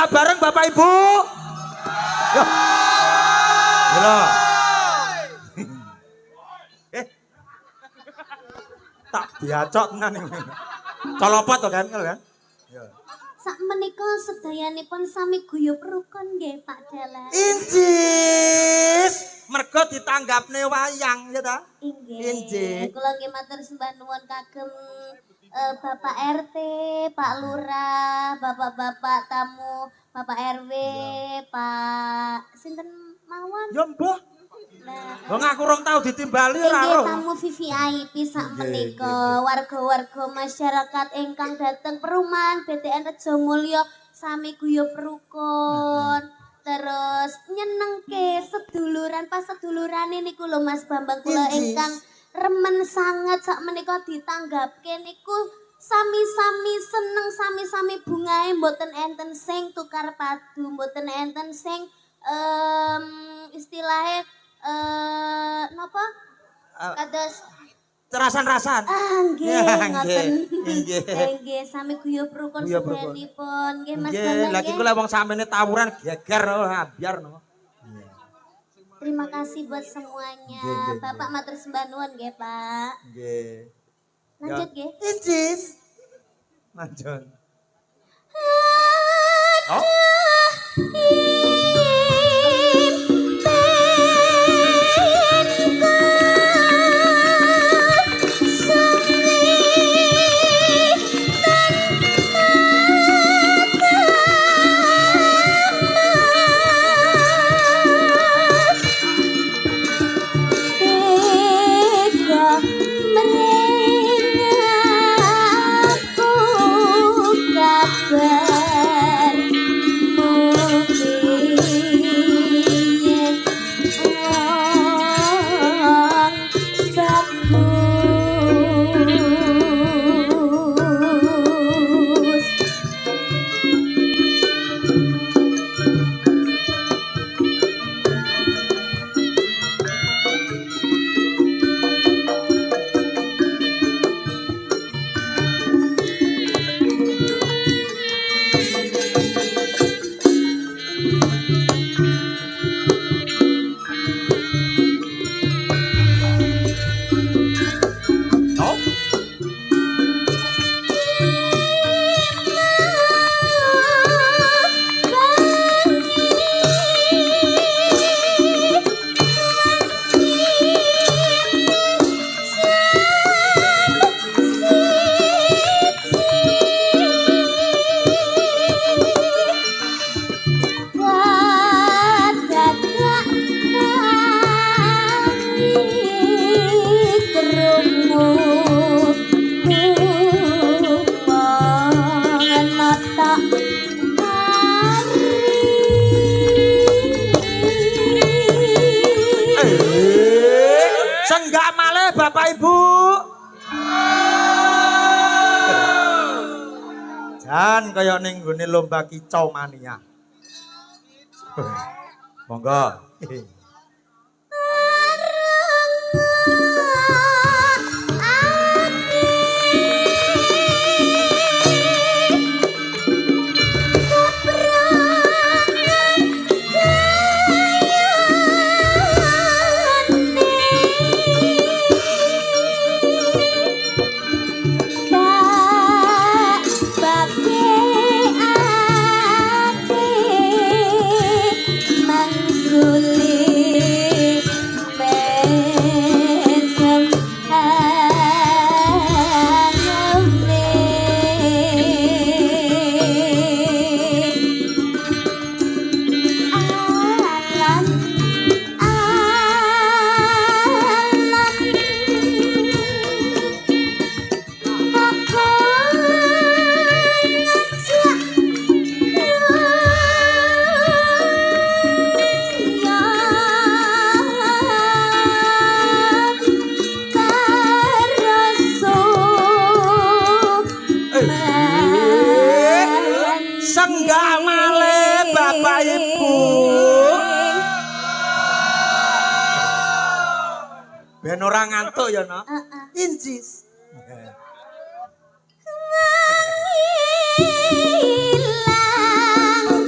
Tinggal bareng Bapak Ibu. Yo. Yo. Tak biacok tenan iki. Colopot to kan kan? Yo. Sak menika sedayanipun sami guyub rukun nggih Pak Dalang. Incis, mergo ditanggapne wayang ya ta? Inggih. Kula nggih matur sembah nuwun kagem Bapak RT, Pak Lurah, Bapak-bapak tamu, Bapak RW, Pak sinten mawon? Ya mbah. Nah, Wong aku rong tau ditimbali ora inggih ro. tamu VVIP sak menika warga-warga masyarakat ingkang dateng perumahan BTN Rejo Mulyo sami guyub rukun. Terus nyenengke seduluran pas sedulurane niku lho Mas Bambang kula ingkang remen sangat sak menika ditanggapke niku sami-sami seneng sami-sami bungae mboten enten sing tukar padu mboten enten sing istilahnya napa? Kados Cerasan-rasan. nggih ngoten. Nggih. Nggih sami guyub rukun sedayanipun. Nggih Mas Nggih, Bambang. lagi kula wong samene tawuran geger biar no. Terima kasih buat semuanya. Bapak matur sembah nuwun nggih, Pak. Nggih. Lanjut nggih. Incis. Lanjut. Oh. Senggak malih Bapak Ibu. Jan kaya ning nggone lomba kicau mania. Monggo. Senggak malih Bapak Ibu. Ben ora ngantuk ya, Nok. Incis. Hilang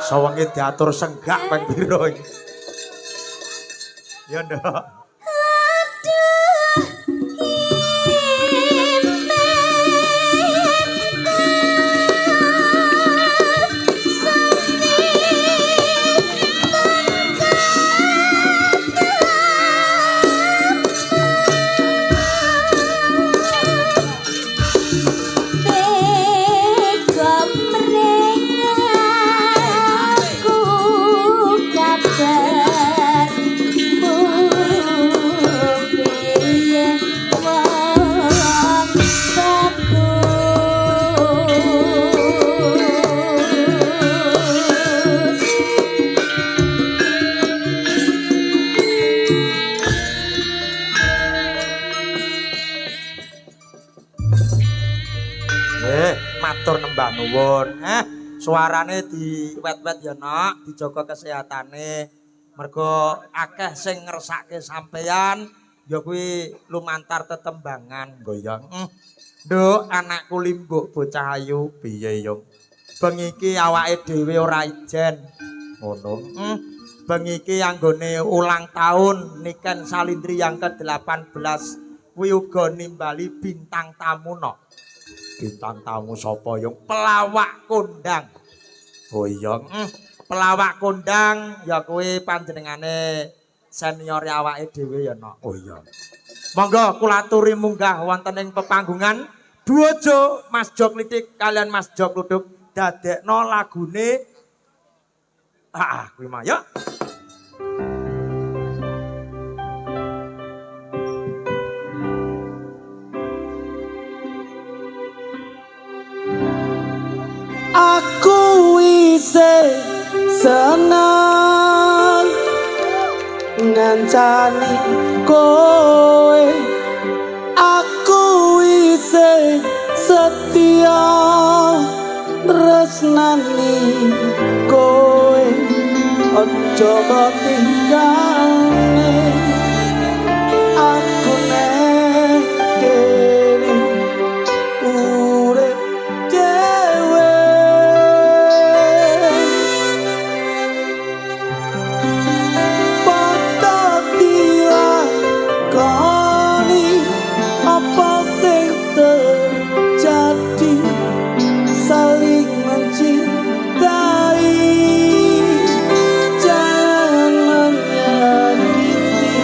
Sawengi diatur senggak ping pira iki. Ya ndok. Matur nembah nuwun. Suarane diwet-wet ya, Nak, dijaga kesehatane. Mergo akeh sing ngersake sampeyan ya kuwi lumantar tetembangan, goyang. Nduk, anakku limbuk bocah ayu piye, Yung? Bengi iki awake dhewe ora ijen. Ngono. Bengi iki anggone ulang tahun Niken Salindri yang ke-18 kuwi uga nimbali bintang tamu, Nok. Bintang tamu sapa, Yung? Pelawak kondang. Oh iya, pelawak kondang ya kuwi panjenengane senior awake dhewe ya, Nok. Oh iya. Monggo kula aturi munggah wonten ing pepanggungan Duojo Mas Jok Litik kalian Mas Jok Luduk dadekno lagune kuwi mah yuk. Aku ise senang ngancani kowe, aku ise setia tresnani kowe, ojo tinggalne aku nek kene urip dhewe. Apa sing terjadi, saling mencintai, jangan menyakiti,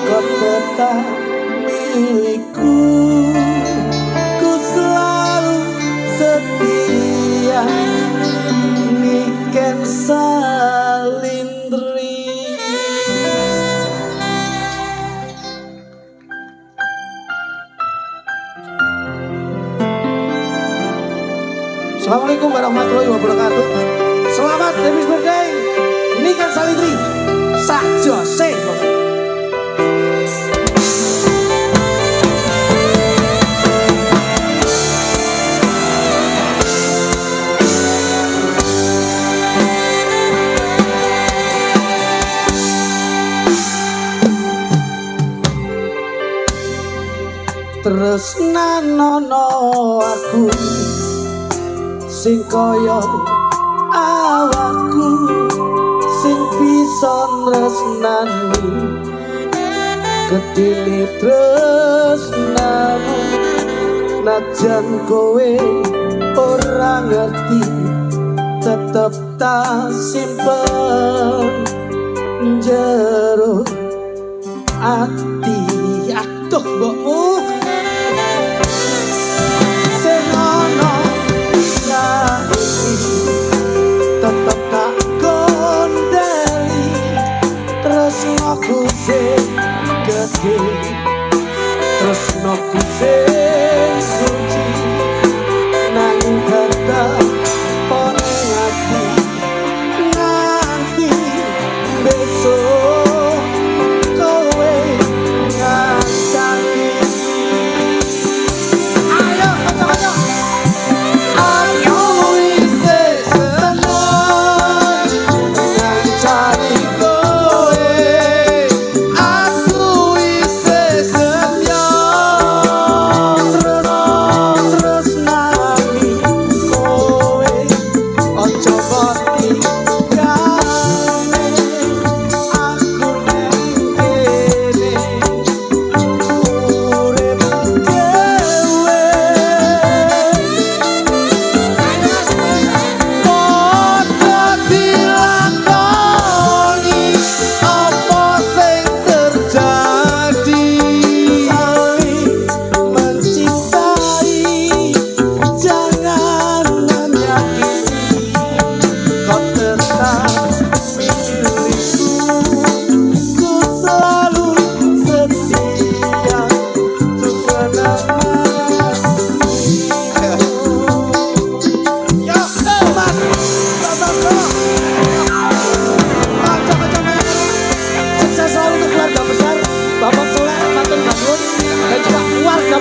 kau tetap milikku, ku selalu setia, Niken Salindri. Assalamualaikum warahmatullahi wabarakatuh. Selamat happy birthday Niken Salindri. Sak jose. Tresnanono aku sing kaya awakku, sing bisa tresnani ketine tresnamu, najan kowe ora ngerti, tetep tak simpen jero ati. Aduh mbokmu sing ana tetep tak kondeli, tresnaku sing gedhe, tresnaku sing suci, nang tetep ono ati nganti besok kowe ngancani. Ayo kocok-kocok. Aku ise senang ngancani kowe, aku ise setia terus nani kowe.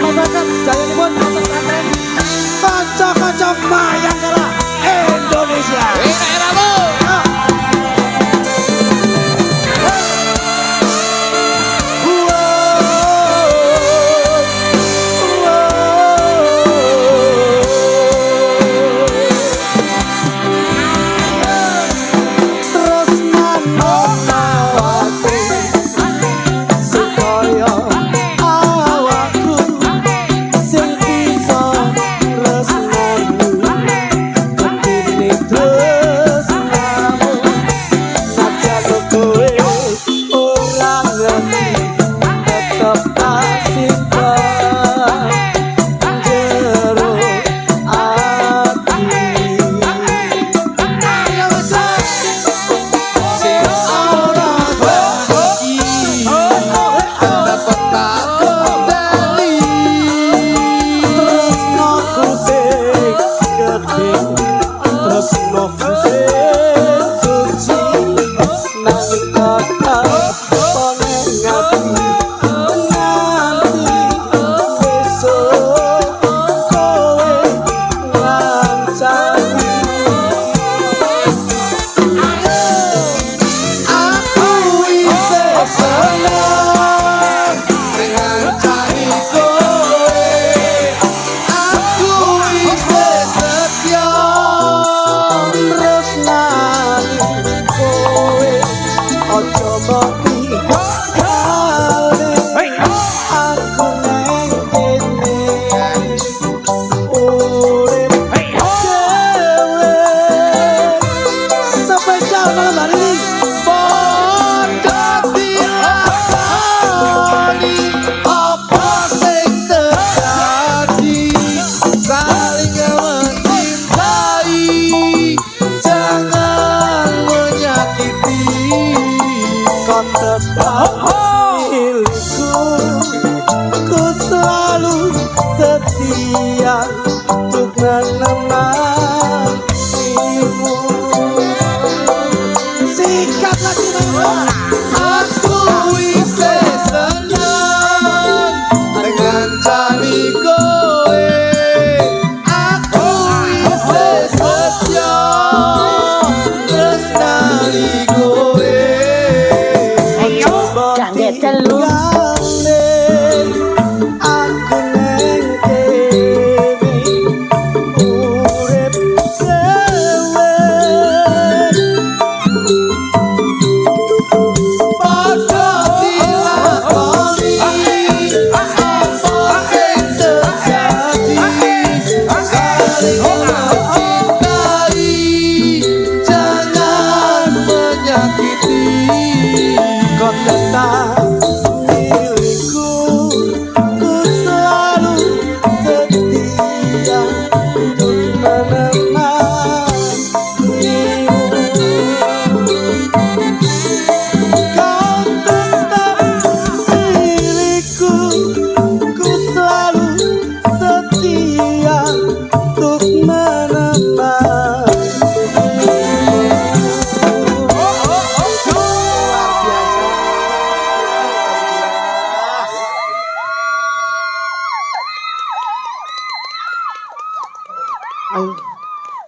Masyarakat jayanipun wonten kanten kanca-kanca Mayangkara Indonesia. Eramu.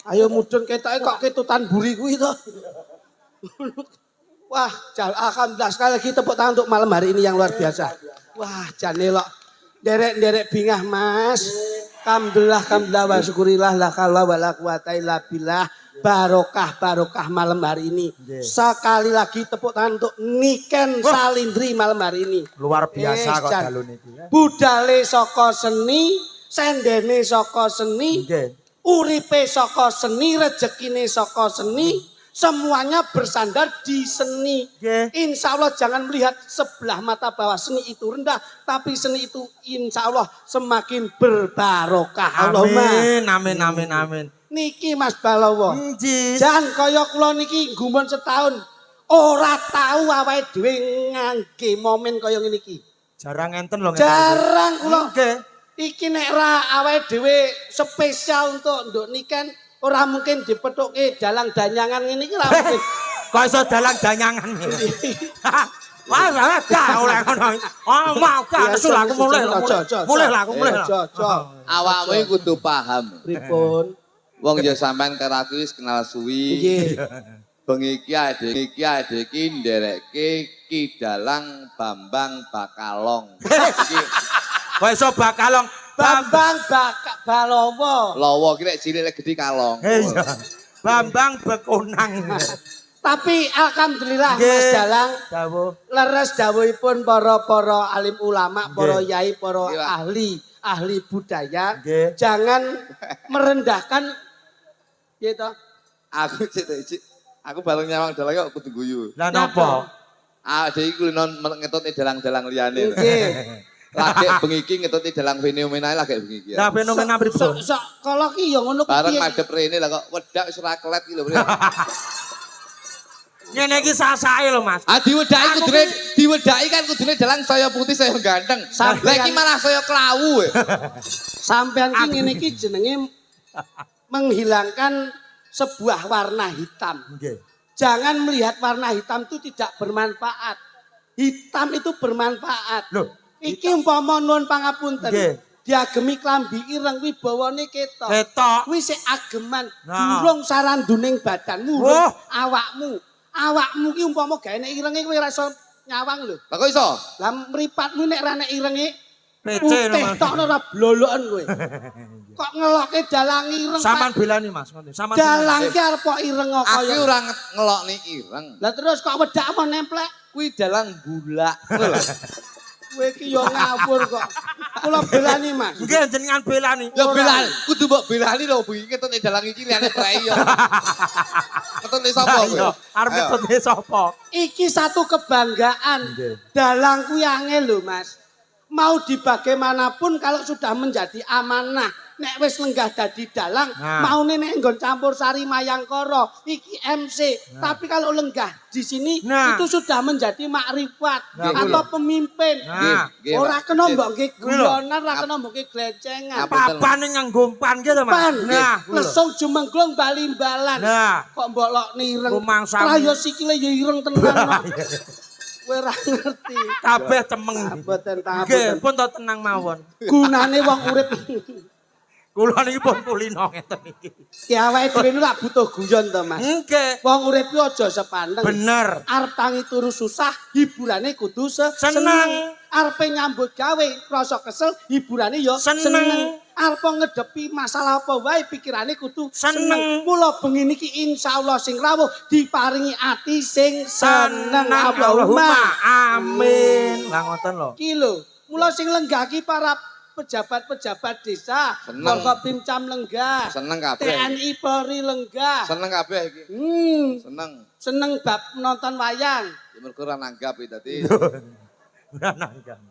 Ayo mudun ketoke kok ketutan buri kuwi to. Wah, alhamdulillah sekali lagi tepuk tangan untuk malam hari ini yang luar biasa. Wah, jane lok derek-derek bingah Mas. Alhamdulillah wa syukurillah la haula wala quwata illa billah. Barokah malam hari ini. Sekali lagi tepuk tangan untuk Niken Salindri malam hari ini. Luar biasa kok dalu niki. Budale saka seni, sendene saka seni. Uripe saka seni, rezekine saka seni, semuanya bersandar di seni. Insya Allah jangan melihat sebelah mata bahwa seni itu rendah, tapi seni itu insya Allah semakin berbarokah. Amin. Niki Mas Balawa, jangan kaya kula niki gumun setahun, ora tahu awake dhewe ngangge momen kaya ngene iki. Jarang enten lho. Jarang kula. Iki nek ra awake dhewe spesial untuk nduk Niken ora mungkin dipethuke dalang danyangan ngene iki ra mungkin. Kok iso dalang danyangan. Wah, gak oleh ngono. Oh, mau gak nesu lah aku mulai lah. Mulai lah aku mulai lah. Awakmu iki kudu paham. Pripun? Wong ya sampean karo aku wis kenal suwi. Nggih. Bengi iki ade iki nderekke Ki Dalang Bambang Bakalong. Iki Kok iso bakalong Bambang Balowo. lawa ki nek cilik nek gedhi kalong. Iya. Bambang Bekonang. Tapi alhamdulillah Nggih. Mas Dalang Dawuh. leres dawuhipun para alim ulama, para Nggih. yai, para Nggih, Pak. ahli budaya. Nggih. Jangan merendahkan gitu. Aku cek aku bareng nyawang dalang kok kudu guyu. Lah napa? Ade iki kulino ngetutne dalang-dalang liyane. Nggih. Lagi bengi iki ngetutne dalang fenomena lagi bengi iki. Lah fenomena pripun? Sok kala ki ya ngono ku Bareng piye? madhep rene lah kok wedak wis ora kelet iki lho. Ngene iki sasake lho, Mas. Ah diwedaki kan kudune dalang saya putih saya ganteng. Lah iki malah saya klawu. Sampean ki ngene iki jenenge menghilangkan sebuah warna hitam. Nggih. Jangan melihat warna hitam itu tidak bermanfaat. Hitam itu bermanfaat. Loh, Iki umpama nuwun pangapunten. Nggih. Diagemi klambi ireng wibawane ketok. ketok. Kuwi sik ageman Nah. durung saranduning badanmu, Wah. awakmu. Awakmu ki umpama gawe nek irenge kowe ora iso nyawang lho. Lah kok iso? Lah mripatmu nek ra nek irenge PC putih Mas. tok ora bloloken kowe. Kok ngeloke dalang ireng. Saman Pak? belani Mas, ngono. Saman. Dalang ki arep kok ireng kok Aku kaya. ora ngelokne ireng. Lah terus kok wedak apa nemplek? Kuwi dalang bulak. Kowe ki yo ngawur kok. Kula belani Mas. Nggih jenengan belani. Ya belani, kudu mbok belani lho bengi ketutne dalang iki liyane prei yo. Ketutne sapa kowe? Ayo, arep Ayo. ketutne sapa? Iki satu kebanggaan. Nggih. Dalang kuwi angel lho Mas. Mau di bagaimanapun kalau sudah menjadi amanah. Nek wis lenggah dadi dalang, Nah. maune nek nggon campur sari mayangkara, iki MC. Tapi kalau lenggah di sini Nah. itu sudah menjadi makrifat Nah, atau pemimpin. Nah, Nggih, Ora Pak. kena mbok nggih Kuwi lho. guyonan, ora kena mbok nggih glecengan. Apa? papane nganggo umpan gitu Mas. Pan, Nah, kuwi lho. lesung jumenglung balimbalan. Nah, Kok mbok lokne ireng. Rumangsamu. Lah ya sikile ya ireng tenan kok. Kowe ora ngerti. kabeh cemeng. Aboten ta Nggih, aboten. pun to tenang mawon. Gunane wong urip Kula niki pun kulino ngeten iki. ki awake dhewe nu lak butuh guyon to Mas. Nggih, Wong urip ku aja sepandeng. bener. Arep tangi turu susah, hiburane kudu Seneng. Arepe nyambut gawe rasa kesel, hiburane ya Seneng. Arep ngedepi masalah apa wae pikirane kudu Seneng. Mula bengi niki insyaallah sing rawuh diparingi ati sing seneng. Allahumma amin. Lah ngoten lho. Ki lho, mula sing lenggah ki para pejabat-pejabat desa, Seneng. Forkopimcam lenggah, Seneng kabeh. TNI Polri lenggah. Seneng kabeh iki. Seneng. Seneng bab nonton wayang. Ya mergo ora nanggap iki dadi. Ora nanggang.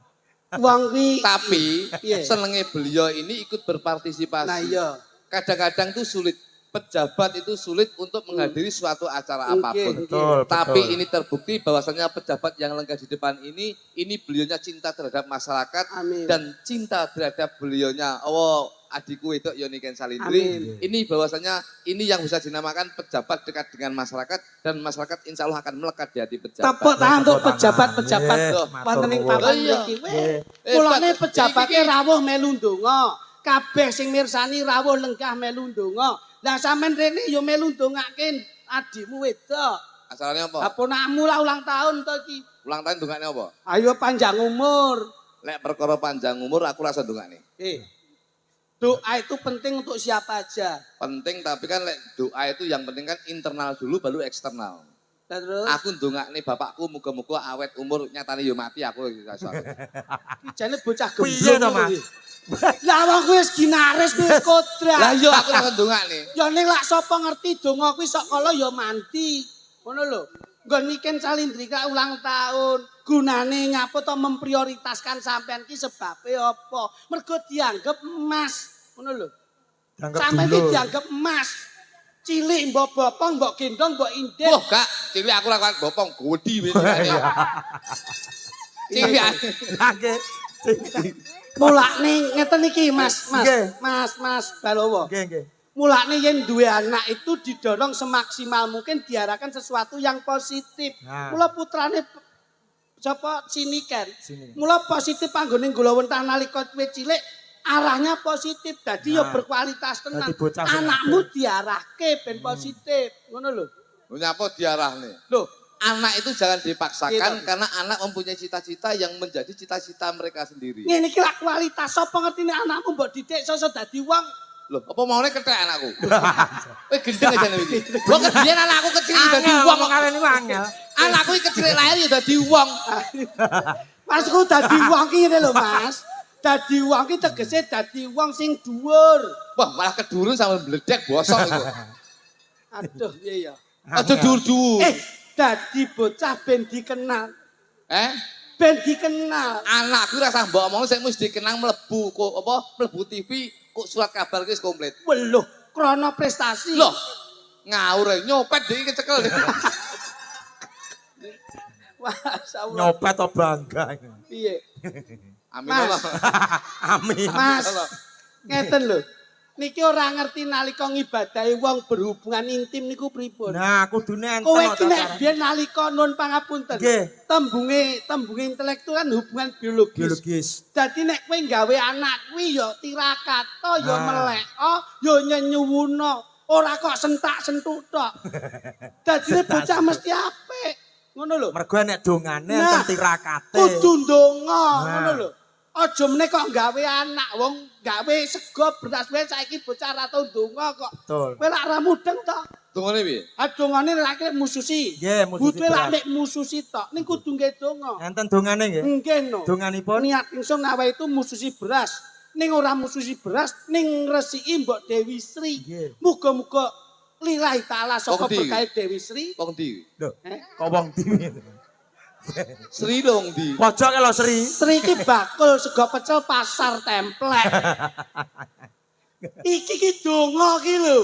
Wong kuwi Tapi Piye? senenge beliau ini ikut berpartisipasi. nah iya. Kadang-kadang tuh sulit. Pejabat itu sulit untuk menghadiri suatu acara apapun. Betul, Tapi betul. ini terbukti bahwasannya pejabat yang lenggah di depan ini beliaunya cinta terhadap masyarakat Amin. dan cinta terhadap beliaunya. Oh, adikku itu Yoniken Salindri. Amin. Ini bahwasannya ini yang bisa dinamakan pejabat dekat dengan masyarakat dan masyarakat insya Allah akan melekat di hati pejabat. Tepuk tangan untuk pejabat-pejabat Nggih, wonten ing matur papan nuwun. mriki. Eh, Mulane Pak, pejabatnya iki- rawuh melu ndonga. Kabeh sing mirsani rawuh lenggah melu ndonga. Lah sampean rene ya melu ndongake adikmu wedok. Asalnya apa? Apunakmu lah ulang tahun to iki. Ulang tahun dungane apa? Ayo panjang umur. Lek perkara panjang umur aku rasa dungane. Doa itu penting untuk siapa aja. Penting tapi kan lek doa itu yang penting kan internal dulu baru eksternal. Lah terus Aku ndongakne bapakku muga-muga awet umur nyatane yo mati aku iki iso. jane bocah Piye to, gemblung. Mas? Lah wong kuwi wis ginaris wis kodrat. Lah yo aku rasa ndongakne. Ya ning lak sapa ngerti donga kuwi sok kala ya mandi. Ngono lho. Nggon Niken Salindri ka ulang tahun. Gunane nyapa to memprioritaskan sampean ki sebabe apa? Mergo dianggap emas. Ngono lho. Dianggap Sampean ki dulur. dianggap emas. Cilik mbok bopong, mbok gendong, mbok indek. Wah, Kak, cilik aku ra kuat bopong godi wis ngene. Cilik. Lah nggih. Mulane ngeten iki Mas, Nggih. Mas Balowo. Nggih, nggih. Mulane yen duwe anak itu didorong semaksimal mungkin diarahkan sesuatu yang positif. Nah. Mula putrane Sapa Siniken. Sini. Mula positif anggone nggolowentah nalika kowe cilik arahnya positif. Dadi ya berkualitas tenan. Dadi bocah sing Anakmu diarahke ben positif. Ngono lho. Nyapa diarahne? Loh, Anak itu jangan dipaksakan Gitu. karena anak mempunyai cita-cita yang menjadi cita-cita mereka sendiri. ngene iki lak kualitas sapa ngertine anakmu mbok didik sosok dadi wong. Loh, apa maunya ketek anakku? Gendeng aja nih iki. Gua kebiyen anakku kecil dadi Angel wong. ngomong kalian ini angel. Anakku iki kecil lahir ya dadi wong. Masku dadi wong ki ngene lho, Mas. Dadi wong ki tegese dadi wong sing dhuwur. Wah, malah kedurun sambil bledek bosok itu. Aduh, iya ya. Aja dur-dur. Dadi bocah ben dikenal. Ben dikenal. Anakku rasa mbok omong sing mesti dikenang mlebu kok apa mlebu TV kok surat kabar wis komplit. Weluh, krana prestasi. Loh, ngawur nyopet dhewe kecekel. Masyaallah. Nyopet atau bangga. Piye? Amin Mas. Allah. Amin. Mas, ngeten lho. Niki ora ngerti nalika ngibadahi wong berhubungan intim niku pripun. Nah, kudune enten Kowe kok iki nek cara. biyen nalika nun pangapunten. Nggih. Tembunge intelektual kan hubungan biologis. Biologis. Dadi nek kowe gawe anak kuwi ya tirakata, ya Nah. meleka, ya nyenyuwuna. Ora kok sentak-sentuk tok. Dadine bocah mesti apik. Ngono lho. Mergo nek dongane Nah, enten tirakate. Kudu ndonga, Nah. ngono lho. Aja meneh kok gawe anak wong gawe sego beras wae saiki bocah ra tau ndonga kok. Betul. Kowe lak ra mudeng tok. Tungone piye? Adongane lak mususi. Nggih, mususi Butuhe lak beras. mek mususi tok. Ning kudu nggih donga. Enten dongane nggih. Nggih no. Donganipun Niat ingsun nawa itu mususi beras. Ning ora mususi beras, ning ngresiki Mbok Dewi Sri. Nggih. Muga-muga lillahi taala saka Wong ndi? berkah Dewi Sri. Wong ndi? lho. Eh? Kok wong di. Sri lho wong ndi? Pojok lho Sri. Sri ki bakul sego pecel pasar templek. Iki ki donga ki lho.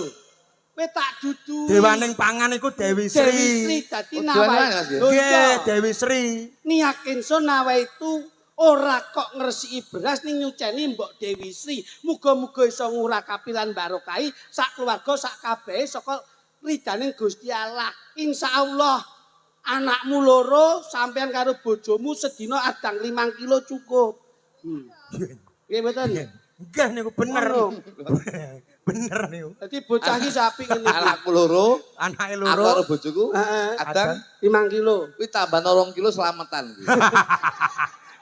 Kowe tak dudu. Dewaning pangan iku Dewi Dewi Sri Sri. dadi Oh, nawa. Dewan mana, Mas, ya? Lho, Nggih, iya. Dewi Sri. Niat ingsun nawa itu ora kok ngresiki beras ning nyuceni Mbok Dewi Sri. Muga-muga iso ngurakapi lan barokahi sak keluarga sak kabehe saka ridaning Gusti Allah. Insyaallah anakmu loro sampean karo bojomu sedina adang 5 kilo cukup. Nggih mboten. Nggih niku bener. Ngono. Bener niku. Dadi bocah iki sapik ngene iki. Anakku loro, Anake aku karo loro. bojoku Heeh. adang 5 kilo. kuwi tambah 2 kilo selamatan kuwi.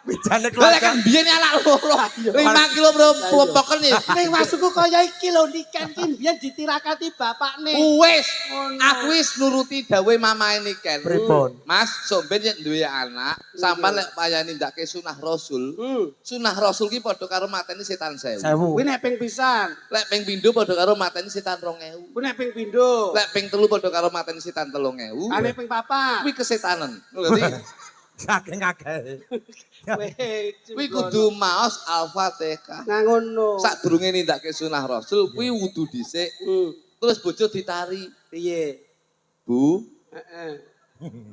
Wijane Lah lek keluarga. kan biyen anak loro 5 kilo plompoken nih. Ning maksudku kaya iki lho niken ki mbiyen ditirakati bapakne. Wis, Ngono. aku wis nuruti dawuhe mamae Niken. Pripun? Mas, somben yen duwe anak, sampean lek payane ndake sunah Rasul. Sunah Rasul ki padha karo mateni setan 1000. Kuwi 1000. nek ping pisan. Lek ping pindho padha karo mateni setan 2000. Kuwi nek ping pindho. Lek ping telu padha karo mateni setan 3000. Ane ping papat. Kuwi kesetanan. Ngerti? Saking akeh. Kuwi kudu maos Al-Fatihah. Nah ngono. Sadurunge nindakake sunah Rasul kuwi wudu dhisik. Terus bojo ditari. Piye? Bu, Heeh.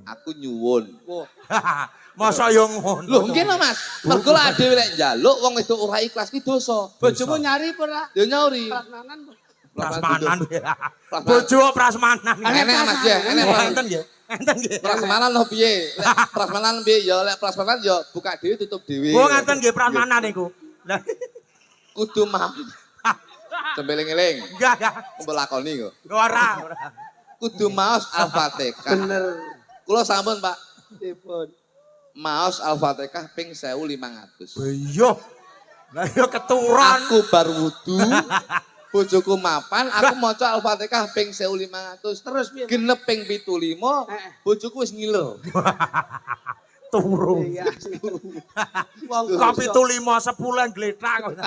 aku nyuwun. Wah, Masa yo ngono. Loh, mungkin lho Mas. Mergo lek dhewe lek njaluk wong wedok ora ikhlas ki dosa. bojomu nyari apa ora? Ya nyauri. Prasmanan. Prasmanan. Bojo prasmanan. Enek Mas ya, enek Mas. Enten nggih. Enten nggih. Prasmanan lho piye? Lek prasmanan piye ya lek prasmanan ya buka dhewe tutup dhewe. Oh ngaten nggih prasmanan niku. Lah Kudu mah. Cembeling-eling. enggak ya. Mbok lakoni kok. Ora. Kudu maos Al-Fatihah. Bener. Kula sampun Pak, Dipun. maos Al-Fatihah ping 1500. Iya. Lah yo keturon. Aku bar wudu, bojoku mapan, aku maca Al-Fatihah ping 1500. Terus piye? Genep ping 75, bojoku wis ngiler. Turu. Iya. Wong Kok kok 75 10 gletak kok.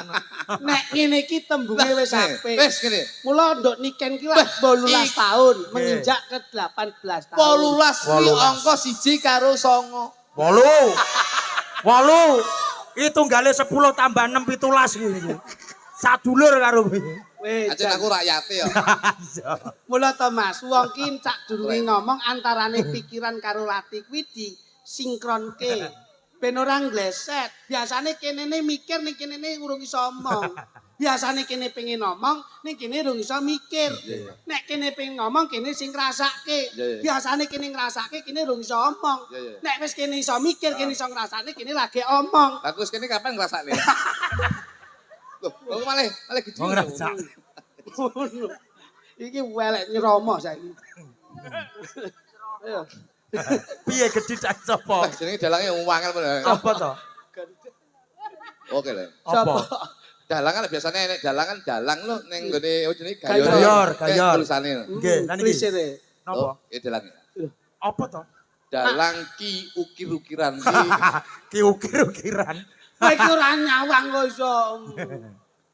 nek ngene iki tembunge wis apik. Wis ngene. Mula nduk niken ki lah 18 tahun menginjak ke 18 tahun. 18 kuwi angka 1 karo 9. 8. 8. Itu tunggale 10 tambah 6 17 iki. Sadulur karo kuwi. Weh, Aja aku rakyate ya. mula to Mas, wong ki sak durunge ngomong antarane pikiran karo ati kuwi disinkronke. Ben ora ngleset. Biasane kenene mikir ning kenene urung iso omong. Biasane kene pengen ngomong, ning kene rung iso mikir. Iya, iya. Nek kene pengen ngomong, kene sing ngrasake. Iya, iya. Biasane kene ngrasake, kene rung iso omong. Iya, iya. Nek wis kene iso mikir, kene iso ngrasake, kene lagi omong. Aku kene kapan ngrasakne? Loh, kok malah gede. Wong ngrasak. Ngono. Iki welek nyeromo saiki. Ayo. Piye gedhi tak sapa? Jenenge dalange wangel bener. Apa to? Oke lah. Apa? Dalang kan biasanya enek dalang lho ning nggone jenenge Gayor. Gayor. Tulisane. Nggih, lan iki. Klisene. Napa? Ya dalang. Apa to? Dalang ki ukir-ukiran Ki ukir-ukiran. Kowe iki ora nyawang kok iso.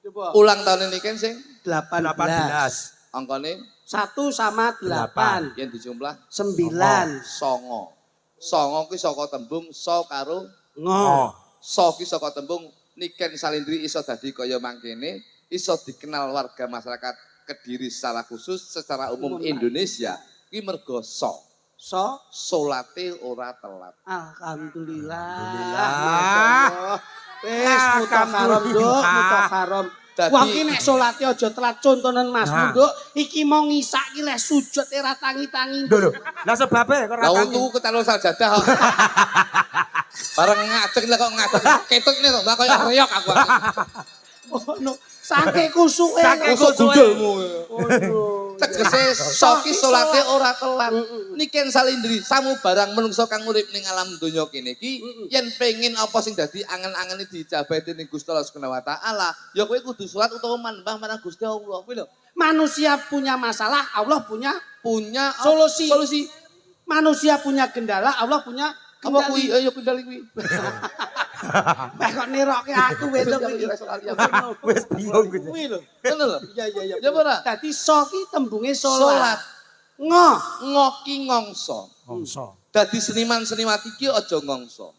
Coba. ulang tahun ini kan sing 18. 18. angkane 1 sama 8. yang dijumlah 9. songo. Songo ki saka tembung so karo Ngo. so ki saka tembung Niken Salindri iso dadi kaya mangkene, iso dikenal warga masyarakat Kediri secara khusus, secara umum Indonesia. Ki mergo so. So. Salate ora telat. Alhamdulillah. Alhamdulillah. Wis mutakarom nduk, mutakarom. Dadi- Wong ki nek salate aja telat contonen Mas Nah. Nduk, iki mau ngisak ki lek sujud ora tangi-tangi. Lho, lah sebabe kok ora Lah tangi. untu ketalu sajadah kok. Bareng ngajeng lah kok ngajeng. Ketut ini to, mbak kaya reyok aku. Oh no, saking kusuke. Saking Kusuk kusuke. gudulmu. Oh no. Tegese soki salate ora telat. Niken Salindri samu barang menungso kang urip ning alam donya kene iki yen pengin apa sing dadi angen-angene dijabahi dening Gusti Allah Subhanahu wa taala, ya kowe kudu salat utawa manembah marang Gusti Allah. Kuwi lho, Manusia punya masalah, Allah punya punya Solusi. Solusi. manusia punya kendala, Allah punya Apa kuwi? kendali. Ayo kendali kuwi. Bah kok nirokke aku wedok iki. Wis bingung gitu. Kuwi lho. Ngono lho. Iya iya iya. Ya ora? Dadi so ki tembunge Salat salat. Ngo. ngoki ngongso. Ngongso. Dadi seniman-seniman iki aja ngongso.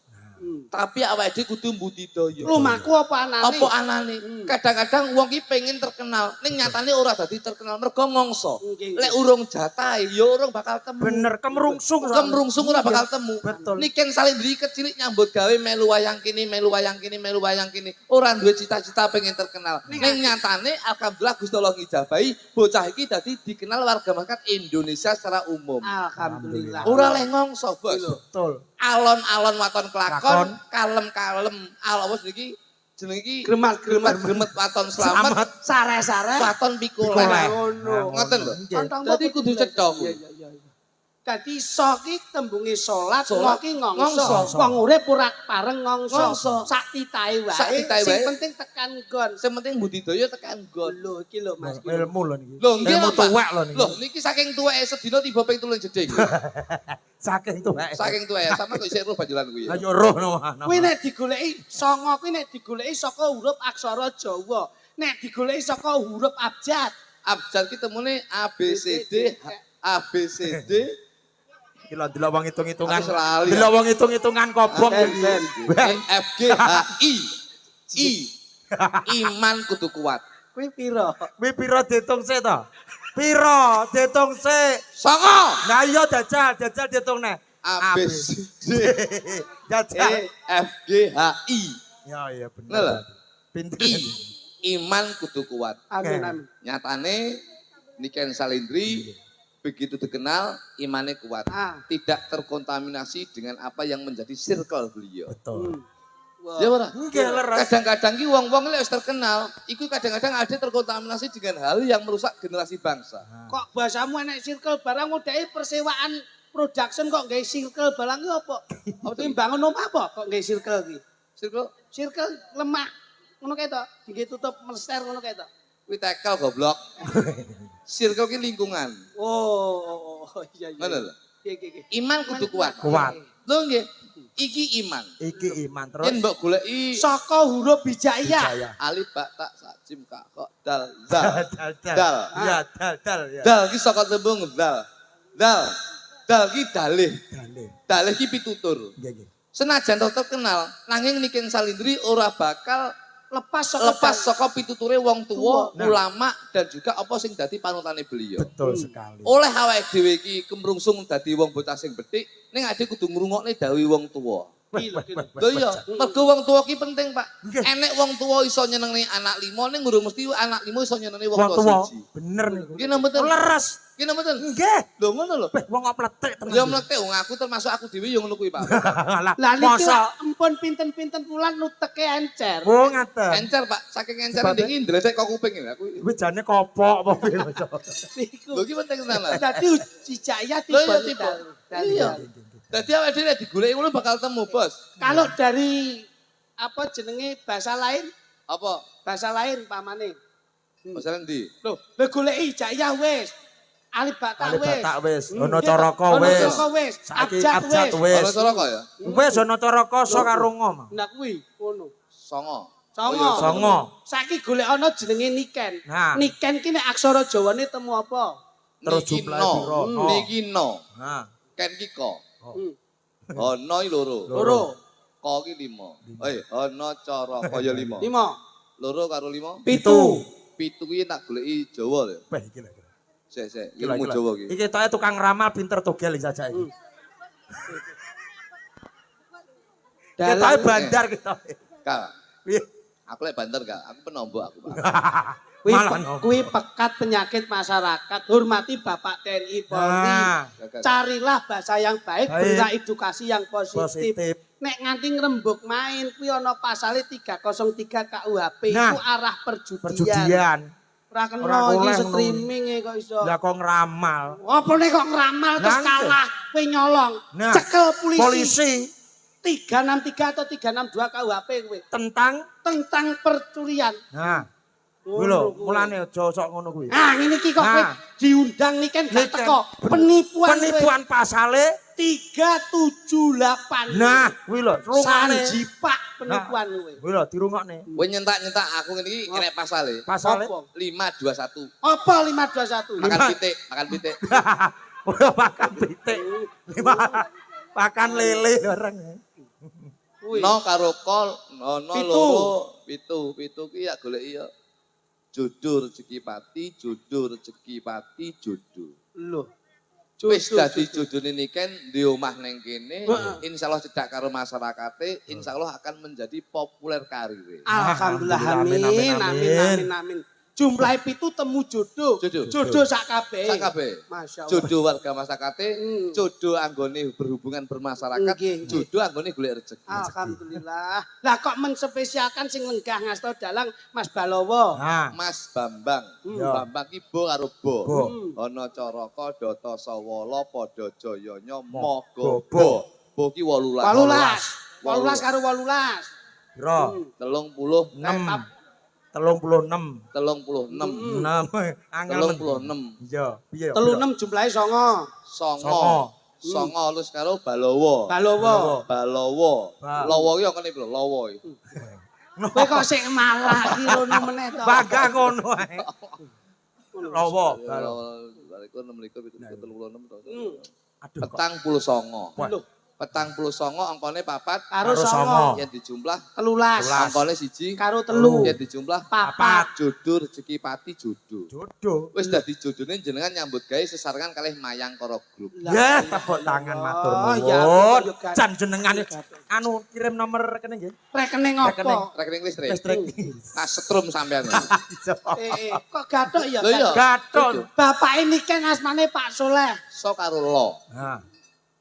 Tapi awake dhewe kudu mbudidaya. Lumaku apa anane? Apa anane? Kadang-kadang wong ki pengen terkenal, ning nyatane ora dadi terkenal mergo ngongso. Nggih. Lek urung jatahe ya urung bakal temu. Bener kemrungsung. Kemrungsung ora bakal temu. Betul. Niken Salindri kecilik nyambut gawe melu wayang kene, melu wayang kene, melu wayang kene. Ora duwe cita-cita pengen terkenal. Ning nyatane alhamdulillah Gusti Allah ngijabahi bocah iki dadi dikenal warga masyarakat Indonesia secara umum. Alhamdulillah. Ora leh ngongso, Bos. Betul. Alon-alon waton kelakon, Lakon. kalem-kalem. Awas niki jeneng iki Gremat-gremat. gremet waton slamet, Sare-sare. waton pikoleh. Pikoleh. Ngono. Ngoten lho. Nggih. Dadi kudu cedhak. Iya iya iya. Dadi so ki tembunge salat, Salat, ngo ki ngongso. ngongso. Wong urip ora pareng ngongso. Ngongso. Sak titahe wae. Sak titahe Sing wae. penting tekan nggon. Sing penting budidaya tekan nggon. Lho iki lho Mas. Ilmu lho niki. Lho nggih Ilmu Pak. tuwek lho niki. Lho niki saking tuweke sedina tiba ping 3 jeding. Saking tuwek. Saking tuweke sama kok isih roh banjulan kuwi. Lah yo roh no. Kuwi nek digoleki songo kuwi nek digoleki saka huruf aksara Jawa. Nek digoleki saka huruf abjad. Abjad ki temune A B C D A B C D. Iki lho delok wong hitung-hitungan. Aku selali. Delok wong hitung-hitungan kobong Ben, iki. ben. E F G H I. I. Iman kudu kuat. Kuwi pira? Kuwi pira diitung sik to? Pira diitung sik? Songo. Nah iya jajal diitung neh. A B C D Jajal. E F G H I. Ya iya bener. Lho. Pinter. I. Iman kudu kuat. Amin amin. Nyatane Niken Salindri begitu dikenal imannya kuat. Ah. Tidak terkontaminasi dengan apa yang menjadi circle beliau. Betul. Ya ora? Nggih leres. Kadang-kadang ki wong-wong lek wis terkenal, iku kadang-kadang ada terkontaminasi dengan hal yang merusak generasi bangsa. Kok bahasamu enek circle barang modake persewaan production kok gawe circle barang ki apa? Apa bangun omah apa kok gawe circle ki? Circle Circle lemah. Ngono kae to, dinggo tutup mester ngono kae to. kuwi tekel goblok. Circle ki lingkungan. Oh, iya iya. Ngono lho. Iya iya iya. Iman kudu kuat. Kuat. Lho nggih. Iki iman. Iki iman terus. Yen mbok goleki Saka huruf hijaiyah. Jaya. alif ba ta sa jim ka kok dal zal. Dal. Dal. Iya dal ya. Dal ki saka tembung dal. Dal. Dal ki dalih. Dale. Dalih ki pitutur. Nggih nggih. Senajan terkenal, nanging Niken Salindri ora bakal Lepas saka lepas saka pituture wong tuwa, Nah. ulama dan juga apa sing dadi panutane beliau. Betul sekali. Oleh awake dhewe iki kemrungsung dadi wong bocah sing betik, ning ade kudu ngrungokne dawuh wong tuwa. Lho iya, mergo wong tuwa ki penting, Pak. Nggih. Enek wong tuwa iso nyenengi anak 5 ning ngurung mesti anak 5 iso nyenengi wong Wong tuwa tuwa. siji. Bener niku. Nggih mboten. Leres. Nggih mboten. Nggih. Lho ngono lho. Beh, wong kok pletek tenan. Ya mlete wong aku termasuk aku dhewe ya ngono kuwi, Pak. Lah, Lah niki masa empun pinten-pinten wulan nuteke encer. oh ngaten. Encer, Pak. Saking encer Sebabnya- iki ndredek kok kuping ya aku. Kuwi jane kopok apa piye lho. Niku. Lho ki penting tenan. Dadi uji jaya Lho tiba iya tipe. Iya. Dadi awake dhewe digoleki ngono bakal temu, Bos. Kalau dari apa jenenge bahasa lain, Apa? bahasa lain pamane. Masalah ndi? Loh, le goleki jaya wis. Alibata Kali wis. batak wis, ono Nggih, caraka ono wis. caraka wis. Saiki Abjad abjad wis. wis. Ono cara kok ya? Wis ono caraka so karo ngom. Nah kuwi ngono. Songo. Songo. Oh, iya, Songo. Saiki golek ana jenenge niken. Nah. Niken ki nek aksara Jawane temu apa? Terus Niki jumlahe no. piro? No. Niki no. Nah, Ken ki ko. Hmm. Ono iki loro. Loro. Ko ki 5. Ono cara kaya 5. 5. Loro karo 5. 7. 7 kuwi tak goleki Jawa lho. beh iki lho. Sik, Gila, ilmu gila. Jawa ki. Iki toke tukang ramal pinter togel iki saja iki. Kita Dalang bandar kita. Kak, Piye? aku lek banter Kak. Aku penombok aku, Pak. kuwi Malah pe- no. kuwi pekat penyakit masyarakat. Hormati Bapak TNI Polri. Nah, Carilah bahasa yang baik, Baik. berilah edukasi yang positif. positif. Nek nganti ngrembug main kuwi ana pasale 303 KUHP Nah. iku arah perjudian. Perjudian. Ora Ora kena iki oleh ngono. streaming kok iso. Lah kok ngeramal. Apa nek kok ngeramal terus Lah, kalah kowe nyolong. Nah, Cekel polisi. Polisi 363 atau 362 KUHP kowe tentang percurian. nah, kuwi Ngono lho, kuwi. mulane aja sok ngono kuwi. Nah, ngene iki kok kowe Nah. diundang nih kan gak Niken. teko. Penipuan. Penipuan pasale 378. nah, kuwi lho, rungokne. Sanjipak penipuan kowe. Kuwi lho dirungokne. Kowe nyentak-nyentak aku ngene iki kena pasale. Pasale Apa? 521. Apa 521? Makan pitik, makan pitik. ora makan pitik. Makan lele bareng. Kuwi. No karo kol, ono Pitu. loro, pitu ki ya goleki ya. Jodoh rezeki pati, jodoh rezeki pati, jodoh. Lho. Wis dadi jodone niken di omah ning kene, Heeh. insyaallah cedak karo masyarakate, insyaallah akan menjadi populer karir. Alhamdulillah Amin, amin amin, amin amin amin. Jumlah pitu temu jodoh. Jodoh. Jodoh sak kabeh. Sak kabeh. Masya Allah. Jodoh warga masyarakate, Hmm. jodoh anggone berhubungan bermasyarakat, Nggih, nggih. jodoh anggone golek rezeki. Alhamdulillah. Lah kok menspesialkan sing lenggah ngasta dalang Mas Balowo. Nah, Mas Bambang, Ya. Bambang ki bo karo bo. Bo. Ana caraka data sawala padha jayanya Mogo moga bo. Bo ki 18. 18. 18 karo 18. piro? 36 36. 36 6 angel. 36 Iya, piye? 36 jumlahe 9. songo songo lus karo balowo Balowo. balowo Ba- lowo ki kok piro lowo iki Kowe kok sik malah iki ngono meneh to. Bangga ngono ae. Lowo. baliku 6 likur 36 to Aduh kok. petang puluh songo Wah. Lho, petang puluh songo angkone papat karo Karo 9. yen dijumlah 13. angkone siji Karo 3. yen dijumlah Papat. jodoh rezeki pati jodoh Jodoh. wis dadi jodone jenengan nyambut gawe sesarengan kalih Mayang Karo Grup Ya, tepuk tangan matur Oh, ya, nuwun. yo gadah. Jan jenengan anu kirim nomor rekening nggih. Rekening Rekening. apa? rekening listrik Listrik. tas setrum sampean Kok gathok ya? Lho iya. Gaton. Bapak ini kan asmane Pak Soleh. so karo lo Nah,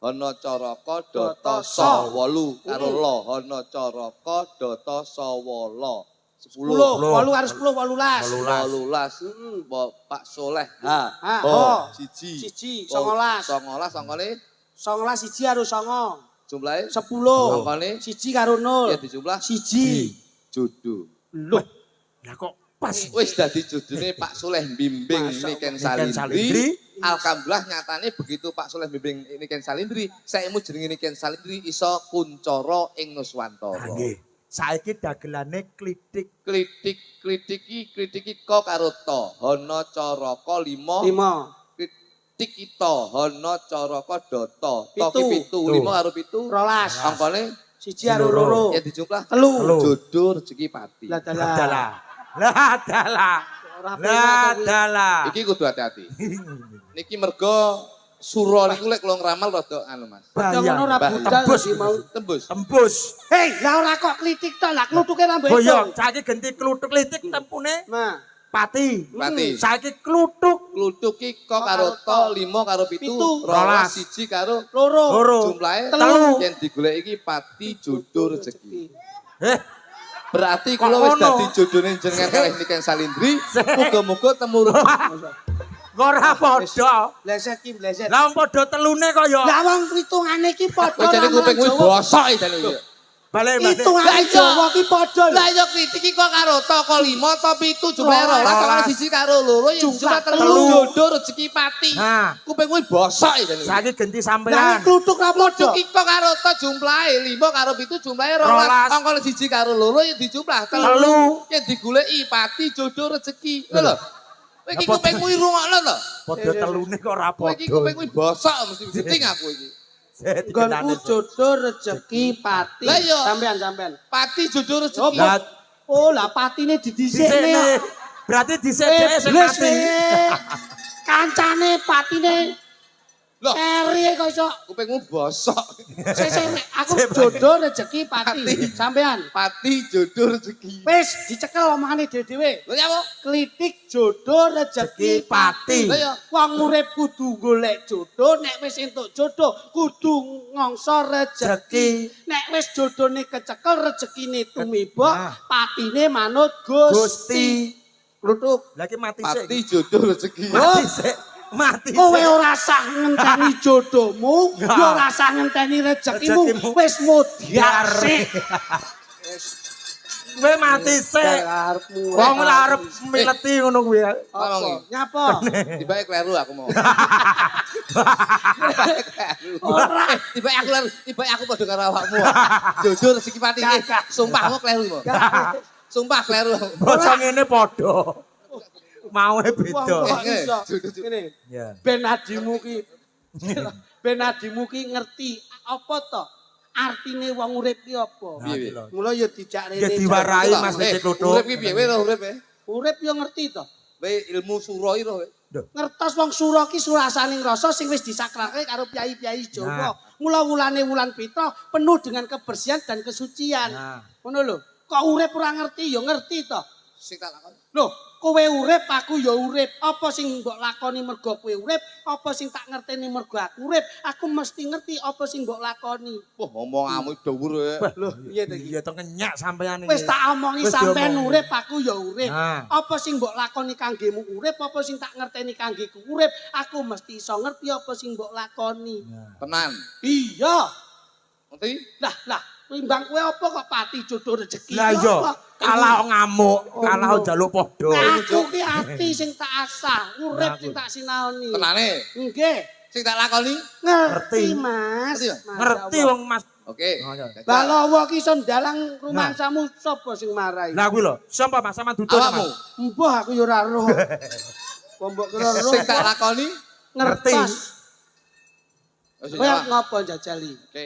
ana caraka data sa 8 karo lo ana caraka data sa 8 10 10, 8 karo 10, 18. 18 Pak Soleh ha Ha, ho ho. siji Siji, Ho, 19. 19 angkane 19 siji karo 9. jumlahe 10. angkane Siji karo 0. ya dijumlah Siji. jodoh Loh, lah kok pas. wis dadi jodone Pak Soleh bimbing Masya Niken Niken Salindri Salindri. alhamdulillah nyatane begitu Pak Soleh bimbing Niken Salindri saemu jenenge Niken Salindri iso kuncara ing Nah, Nuswantara nggih. Saiki dagelane klitik. kritiki ko karo to hana caraka 5 5. kritik ito hana caraka data to ki Pitu. 7 5 karo 7 12. angkane Siji karo 2. ya dijumlah Telu. jodoh rezeki pati Lah Dalah. dalah. Lah dalah. Ora Lah dalah. iki kudu hati-hati niki mergo Suro niku lek kula ngramal rada anu Mas. Padha ngono ora Bahaya. budal Tembus. iki mau. Tembus. Tembus. Hei, lah ora kok klitik to, lah klutuke ra mbok Oh iya, hitung. saiki ganti kluthuk litik tempune Nah, pati. Pati. Saiki kluthuk Kluthuk ki kok karo to 5 karo 7, Pitu. 12 1 karo loro. loro. jumlahe Telu. yen digolek iki pati jodoh rezeki. Eh, Berarti Kok kula wis ngono? dadi jodone jenengan kalih Niken Salindri, muga-muga temurun. ora padha. Bleset ki bleset. Lah wong padha telune kok ya. Lah wong hitungane ki padha. Kowe jane kuping kuwi bosok jane iki. Balik. Hitungane Jawa ki padha. Lah ya kritik iki kok karo to kok 5 to 7 jumlahe 12 karo 1 karo loro ya jumlah Telu. 3 jodoh rezeki pati. Nah, Kuping kuwi bosok jane iki. saiki ganti Lah sampean. klutuk ra padha. Iki kok karo to jumlahe 5 karo 7 jumlahe 12 angka 1 karo loro ya dijumlah Telu. Yen digoleki pati jodoh rezeki. Lho. Kowe iki kuping kuwi rungokno to. Padha telune kok ora Kowe iki kuping kuwi bosok mesti diting aku iki. Nggonku jodoh rezeki pati. Lah iya. Sampean. Pati jodoh rezeki. Oh, Lah oh lah patine didisikne. disekne. Berarti dhisik dhewe sing Iblis mati. Kancane patine Loh, eri kok iso. kupingmu bosok. Sik aku jodoh rezeki pati. Pati. Sampean. Pati jodoh rezeki. Wis dicekel omongane dhewe-dhewe. Lho ya apa? Klitik jodoh rezeki pati. Lah ya. Wong urip kudu golek jodoh, nek wis entuk jodoh kudu ngongso rezeki. Nek wis jodone kecekel rezekine tumiba, Nah. patine manut Gusti. Gusti. Kluthuk. Lagi mati sik. Pati jodoh rezeki. Mati sik. Mati Kowe sik. ora sah ngenteni jodohmu, Nah. yo ora sah ngenteni rezekimu, Rezekimu. wis mudhar sik. Kowe mati sik. Karepmu. Wong ora arep mileti ngono kuwi. Ngomong Nyapa? Tibake kleru aku mau. Ora. Tibake aku kleru, tibake aku padha karo awakmu. Jodoh rezeki pati iki. Sumpah aku kleru mau. Sumpah kleru. Bocah ngene padha. Mau Wong beda. kok iso. Ngene. Ya. Ben adimu ki ben adimu ki ngerti apa to artine wong urip ki apa. Piye, Nah, Mula ya dijak rene. Nggih diwarai Mas Lecet Kluthuk. Urip ki piye ora urip e? Urip yo ngerti to. Kowe ilmu suro ira kowe. Ngertos wong sura ki surasaning rasa sing wis disakrake karo piyai-piyai Jawa. Nah. Mula wulane wulan Pitra penuh dengan kebersihan dan kesucian. Nah. Ngono lho. Kok urip ora ngerti yo ngerti to. Sing tak lakoni. Lho, kowe urip aku ya urip. Apa sing mbok lakoni mergo kowe urip, apa sing tak ngerteni mergo aku urip, aku mesti ngerti apa sing mbok lakoni. Wah, omonganmu dhuwur e. Lho, piye to iki? Iya to ngenyak sampean iki. Wis tak omongi Wis sampean diomongin. urip, aku ya urip. Nah. Apa sing mbok lakoni kanggemu urip, apa sing tak ngerteni kanggeku urip, aku mesti iso ngerti apa sing mbok lakoni. Tenan. Iya. Ngerti? Lah, timbang kowe apa kok pati jodoh rezeki? Lah iya, kalah ngamuk, kalah njaluk padha. Aku ki ati sing tak asah, urip sing tak sinaoni. Tenane. Nggih. Sing tak lakoni. Ngerti, Ngerti. Mas. Ngerti ya? Masya Ngerti Allah. wong Mas. Oke. Oh, iya. Balawa ki iso ndalang rumangsamu sapa sing marai? Lah kuwi lho, sapa Mas sampean duduk Awakmu. Mas. Mbah aku ya ora roh. Mbok kira roh. Sing tak lakoni. ngerti. Wis Kowe arep ngopo njajali? Oke.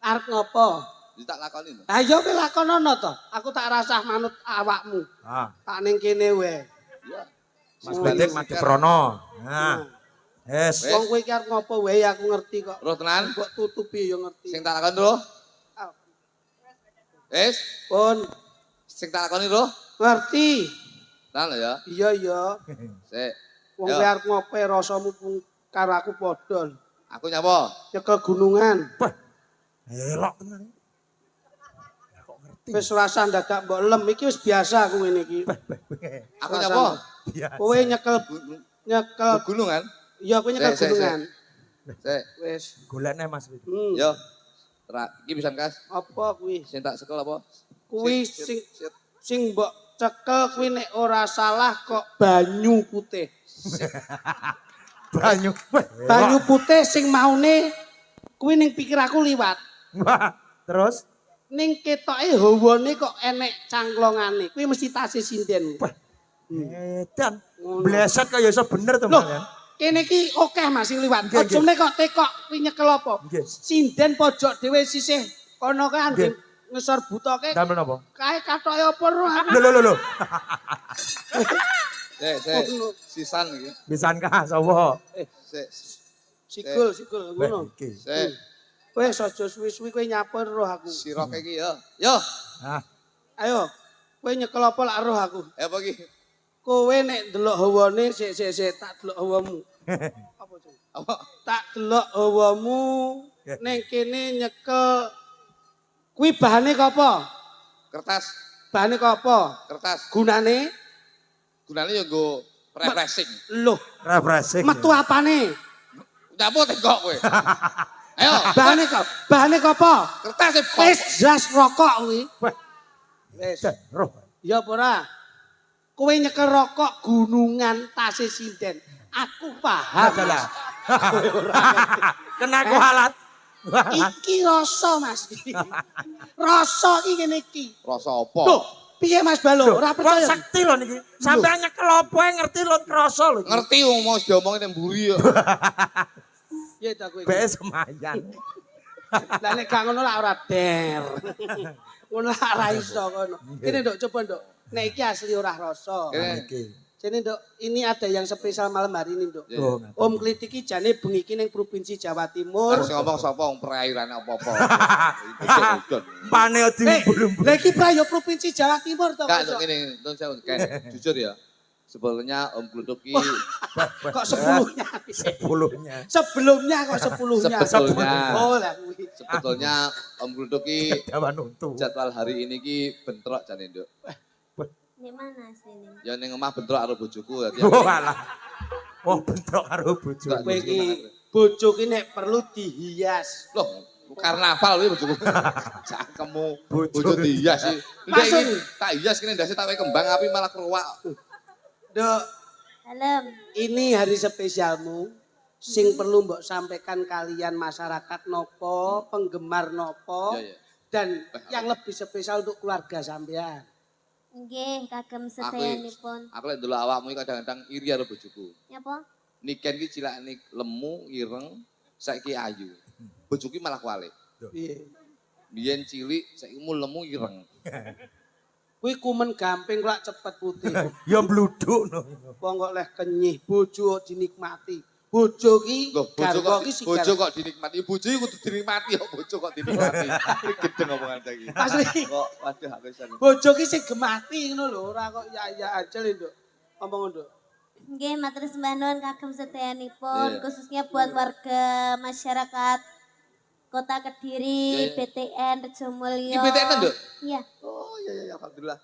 Arep ngopo? Wis tak lakoni lho. Ha iya kowe lakonono to. Aku tak rasah manut awakmu. Ah, Tak ning kene wae. Iya. Mas Bedik mati prono. Nah. Yes. Wong kowe iki arep ngopo wae aku ngerti kok. Roh tenan. Mbok tutupi ya ngerti. Sing tak lakoni lho. Wis. Pun Sing tak lakoni lho. ngerti. Tenan lho ya. Iya iya. Sik. Wong Yo. kowe arep ngopo rasamu karo aku padha. Aku nyapa? Nyekel gunungan. Elok tenan. Lah kok ngerti. Wis rasa dadak mbok lem iki wis biasa aku ngene iki. Aku nyapa? Biasa. Kowe nyekel Gunung kan? iya kowe nyekel Sik, sik, gunungan. Sik. Wis. Golekne Mas Bedik. Yo. Iki pisan kas. Apa kuwi? Sing tak sekel apa? Kuwi Sit, sing sit. sing mbok cekel kuwi nek ora salah kok banyu putih. Banyu. Wah, Banyu putih sing maune kuwi ning pikir aku liwat. Wah, terus Ning ketoke hawane kok enek cangklongane. Kuwi mesti tasih sinden. edan. Ngono. Bleset kok ya iso bener to Loh, Mas ya. kene iki akeh Mas sing liwat. Nggih, nggih. Ojone kok tekok kuwi nyekel apa? Nggih. Sinden pojok dhewe sisih kono kan Nggih. ngesor butoke Damel napa? kae katoke apa ro. Lho. Sik. Sisan iki. Bisan ka sapa? Sik. Sikul ngono. Iki. Sik, Wes aja suwi-suwi kowe nyapa roh aku. sirok iki yo. Yo, Ah, Ayo, kowe nyekel apa lak roh aku. apa iki? Kowe nek ndelok hawane sik tak delok hawamu. Apa Cuk? Apa? Tak delok hawamu ning kene nyekel kuwi bahane apa? Kertas, Bahane apa? kertas. Gunane Gunane yo nggo refreshing. lho, refreshing. metu apane? Nyapo tengok kowe. Ayo, Bahane apa? kertas e Wis jas rokok kuwi. Wah, Wis. roh. Ya apa ora? Kowe nyekel rokok gunungan tase sinden. Aku paham. Adalah. Kena kualat. Iki rasa Mas. Rasa iki ngene iki. Rasa apa? Loh, piye Mas Balo? Ora Kok percaya? sakti lho niki. Sampeyan nyekel apa ae ngerti lho krasa lho. iki. Ngerti wong mau diomongin nang mburi yo. Piye ta kowe? Bae semayan. Lah nek gak ngono lah ora der. Ngono lah ora iso ngono. Kene Nduk coba Nduk. Nek iki asli ora rasa. Kene. Iki. Jane Nduk, ini ada yang spesial malam hari ini Nduk. Oh, Om Klitik iki jane bengi iki ning Provinsi Jawa Timur. Harus ngomong sapa wong perairan apa-apa. Udon. Pane diumbul-umbul. Lah iki pra yo Provinsi Jawa Timur to. Kak, Kok ngene, nun saya jujur ya. Sebelumnya Om Gluduk ki kok 10-nya? Sepuluhnya. Sebelumnya kok 10-nya. Sebetulnya. Oh lah kuwi. sebetulnya Om Gluduk ki Dawan untu. jadwal hari ini ki bentrok jane, Nduk. Di mana sini? Ya ning omah bentrok karo bojoku dadi. Oh alah. Oh bentrok karo bojo. Enggak. Kowe iki bojo ki nek perlu dihias. Loh, karnaval kuwi bojoku. Cangkemmu Bojo. bojo dihias sih. Ndek Masuk. iki tak hias kene ndase tak wae kembang api malah keruak. Dok, Dalam. ini hari spesialmu sing perlu mbok sampaikan kalian masyarakat nopo, penggemar nopo, Iya, iya. dan yang lebih spesial untuk keluarga sampean. Nggih, kagem Aku sedayanipun. aku lek ndelok awakmu iki kadang-kadang iri karo bojoku. Nyapa? Niken ki cilakne lemu, ireng, saiki ayu. Bojoku malah kualik. Piye? Biyen cilik, saiki mu lemu ireng. Kuwi kumen gamping kok cepet putih. Ya bluduk no. Wong kok leh kenyih, bojo dinikmati. Bojo ki Loh, garwa ki sigar. bojo kok dinikmati. Bojo iki kudu dinikmati kok bojo kok dinikmati. Iki gedeng omongan saiki. Asli. Kok waduh habisan. Bojo ki sing gemati ngono lho, ora kok ya aja lho, Nduk. Ngomong Nduk. Nggih, matur sembah nuwun kagem sedayanipun, Iya. khususnya buat warga masyarakat Kota Kediri, Iya, iya. BTN, Rejomulyo. Iki BTN ta, Nduk? Iya. Oh iya alhamdulillah.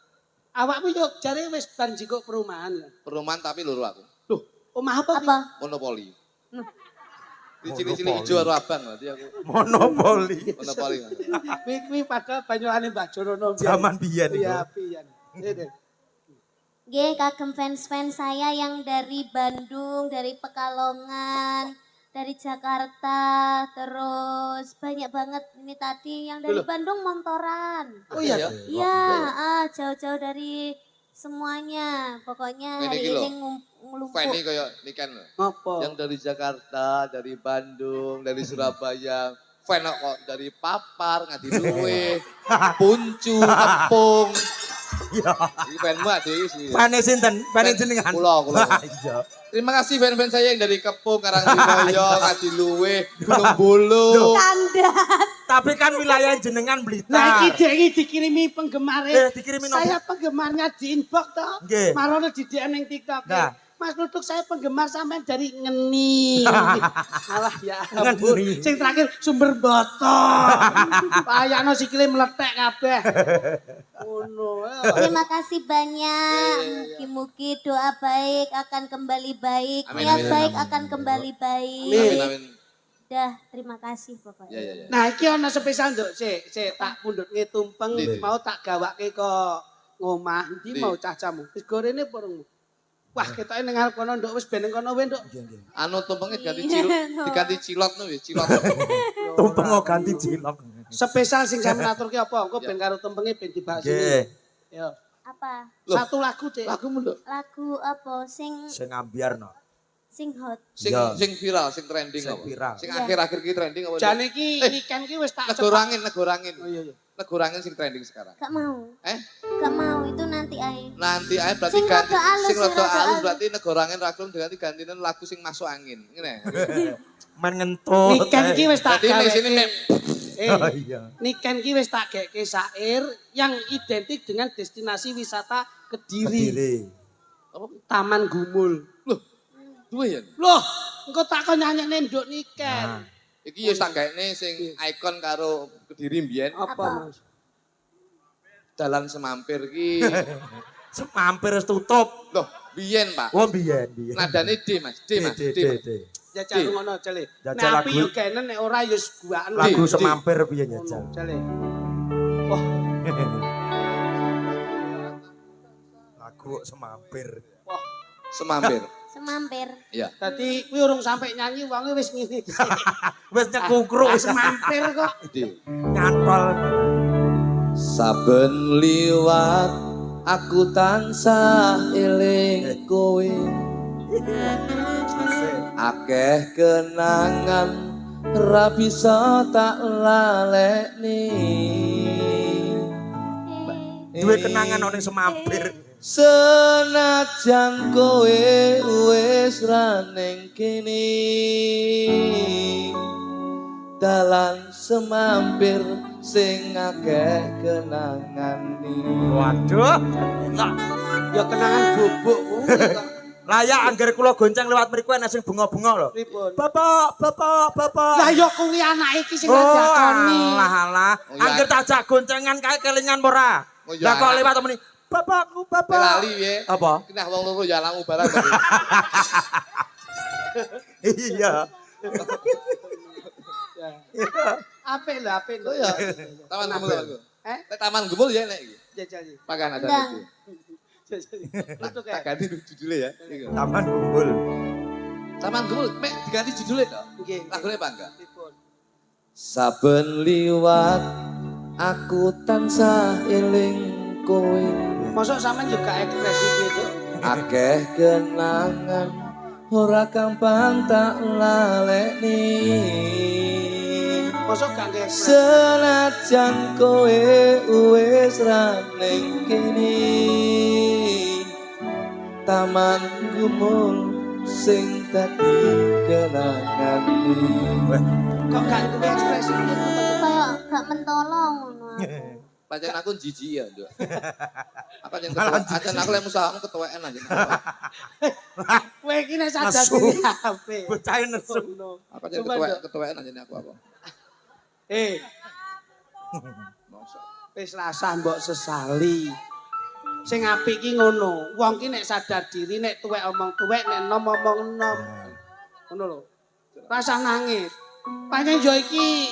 Awakmu yo jare wis bar jikok perumahan. Perumahan tapi loro aku. Loh, omah apa? Apa? Monopoli. Hmm. Di cilik-cilik ijo karo abang berarti aku. Monopoli. Monopoli. Kuwi padahal banyolane Mbah Jorono biyen. Zaman biyen itu. Iya, biyen. Iya, Nggih, kagem fans-fans saya yang dari Bandung, dari Pekalongan, dari Jakarta, terus banyak banget ini tadi yang dari Loh. Bandung montoran. Oh iya. ya. Iya, jauh-jauh dari semuanya. Pokoknya Ini hari iki lho, ini ngelumpuk. Fanny kaya niken lho. Apa? Yang dari Jakarta, dari Bandung, dari Surabaya. Fan kok dari Papar, Ngadiluwe, Puncu, Tepung. Ya. Iki fanmu ade iki. Pane sinten? Pane jenengan. Kula. Iya. Terima kasih fan-fan saya yang dari Kepung, Karangtrinoyo, Ngadiluwe, Gunung Bulu. Kandat. Tapi kan wilayah jenengan Blitar. Nah, iki dikirimi penggemare. Dikirimi Saya penggemarnya di inbox toh. Nggih. Marono di DM ning TikTok. Nah. Mas Luduk saya penggemar sampean dari Ngeni. Alah ya ampun. Ngeni. Sing terakhir sumber botol. Payakno sikile meletek kabeh. Ngono. Terima kasih banyak. Mugi-mugi doa baik akan kembali baik. Amin, Niat amin, baik amin. akan kembali baik. Amin, amin. Dah, terima kasih pokoknya. Ya. Nah, iki ana spesial nduk. Sik tak pundhutke tumpeng Ndi? mau tak gawake kok ngomah. Ndi Ndi? mau cacamu. Wis gorene porong. Wah, ketoke ning arep kono nduk wis ben ning kono wae nduk. Anu tumpengnya ganti Iya. cilok, diganti cilot no ya, cilot. Tumpeng kok ganti cilok. Spesial sing sampe aturke apa? Engko ben karo tumpenge ben dibahas. Nggih. Yo. Apa? Loh. Satu lagu, Dik. Lagumu nduk. Lagu apa? Sing Sing ambiarno. hot. Iya. Sing viral, sing trending Sing apa? viral. Sing Iya. akhir-akhir ki trending apa? Nduk? Jane iki niken iki wis tak Negorangin. Oh iya iya. Negorangin sing trending sekarang. Gak mau. Eh? Gak mau, itu nanti aja. Nah, nganti ae berarti Sing ganti rada alus, sing sing rada rada alus alus. berarti negara angin ra gelem diganti gantine lagu sing masuk angin. Ngene. Men ngentut. Niken iki wis tak Berarti ning gawe. sini nek Oh iya. Niken iki wis tak geke syair yang identik dengan destinasi wisata Kediri. Kediri. apa? Taman Gumul. Loh, duwe ya? Loh, engko tak kon nyanyekne nduk Niken. Nah. Iki ya tak gaene sing ikon karo Kediri mbiyen. Apa, Mas? Dalan Semampir ki. Semampir wis tutup. Loh, biyen, Pak. Oh biyen, biyen. Nadane D, Mas. D, Mas. D. Mas. D. Jajal ngono, Jale. Jajal Nek api lagu. yo kene nek ora yo guaan. Lagu Di. Semampir biyen Ngono, jajal. Jale. Wah, Lagu Semampir. wah. Semampir. Semampir. Iya. Dadi kuwi urung sampe nyanyi wonge wis ngene. Wis nyekukruk wis Mampir kok. D. nyantol. Saben liwat aku tansah eling kowe. Akeh kenangan ra bisa tak lalekni. Duwe kenangan ning Semampir. Senajan kowe wis ra ning kene. Dalan Semampir sing akeh kenangan Waduh. Lah, Ya kenangan bubuk kuwi kok. layak angger kula gonceng lewat mriku ana sing bunga-bunga lho. Pripun? Bapak. Lah ya kuwi anak iki sing Oh, ngajakoni. alah. Oh, ya. Angger tak jak goncengan kae kelingan ora. Oh, ya, Lah kok anak. lewat temeni. Bapakku, bapak. lali piye? Apa? Kena wong loro ya alamu barang. Iya. Apik lho, apik lho. Oh ya. Taman Gumul aku. Eh? Taman Gumul ya nek iki. Jajal iki. Pakan ada Ndang. itu. Jajal iki. Tutuk Tak ya. ganti judulnya ya. Iki. Taman Gumul. Taman Gumul mek diganti judulnya to. Nggih. Lagune apa enggak? Pripun? Saben liwat aku tansah eling kowe. Mosok sampean juga ekspresif gitu. Akeh kenangan ora gampang tak lalekni. Mosok gak nge ekspresif. Senajan kowe wis ra ning kene. Taman Gumul sing dadi kenangan Kok gak nge ekspresif gitu. Kayak gak mentolo ngono. Pancen aku jijik ya, Nduk. Apa yang Malah ketua? Acan aku lek musahamu ketuaan aja. Kowe iki nek sadar Nesu. diri apik. Bocah nesu. Apa yang Coba, Nduk. ketuaan aja aku apa? Masa. Wis rasah mbok sesali. Sing apik ki ngono. Wong ki nek sadar diri nek tuwek omong tuwek nek nom omong nom. Ngono lho. Rasa nangis. Pancen yo iki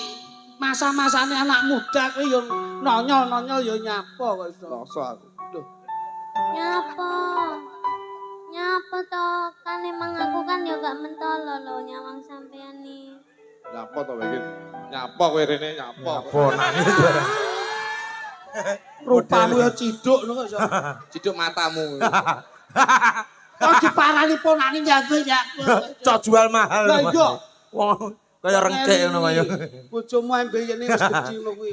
masa-masane anak muda kuwi yo nonyol-nonyol yo nyapa kok iso. Masa aku. Loh, Nyapa? Nyapa toh? Kan emang aku kan ya gak mentolo loh nyawang sampean nih. Nyapa to iki? Nyapa kowe rene nyapa. Apa nangis bareng. rupamu yo ciduk lho kok iso. Ciduk matamu. Kok diparani ponane nyago ya. Cok jual mahal. Lah iya. Wong kaya rengkek ngono kaya. Bojomu ambeyene wis gedhi ngono kuwi.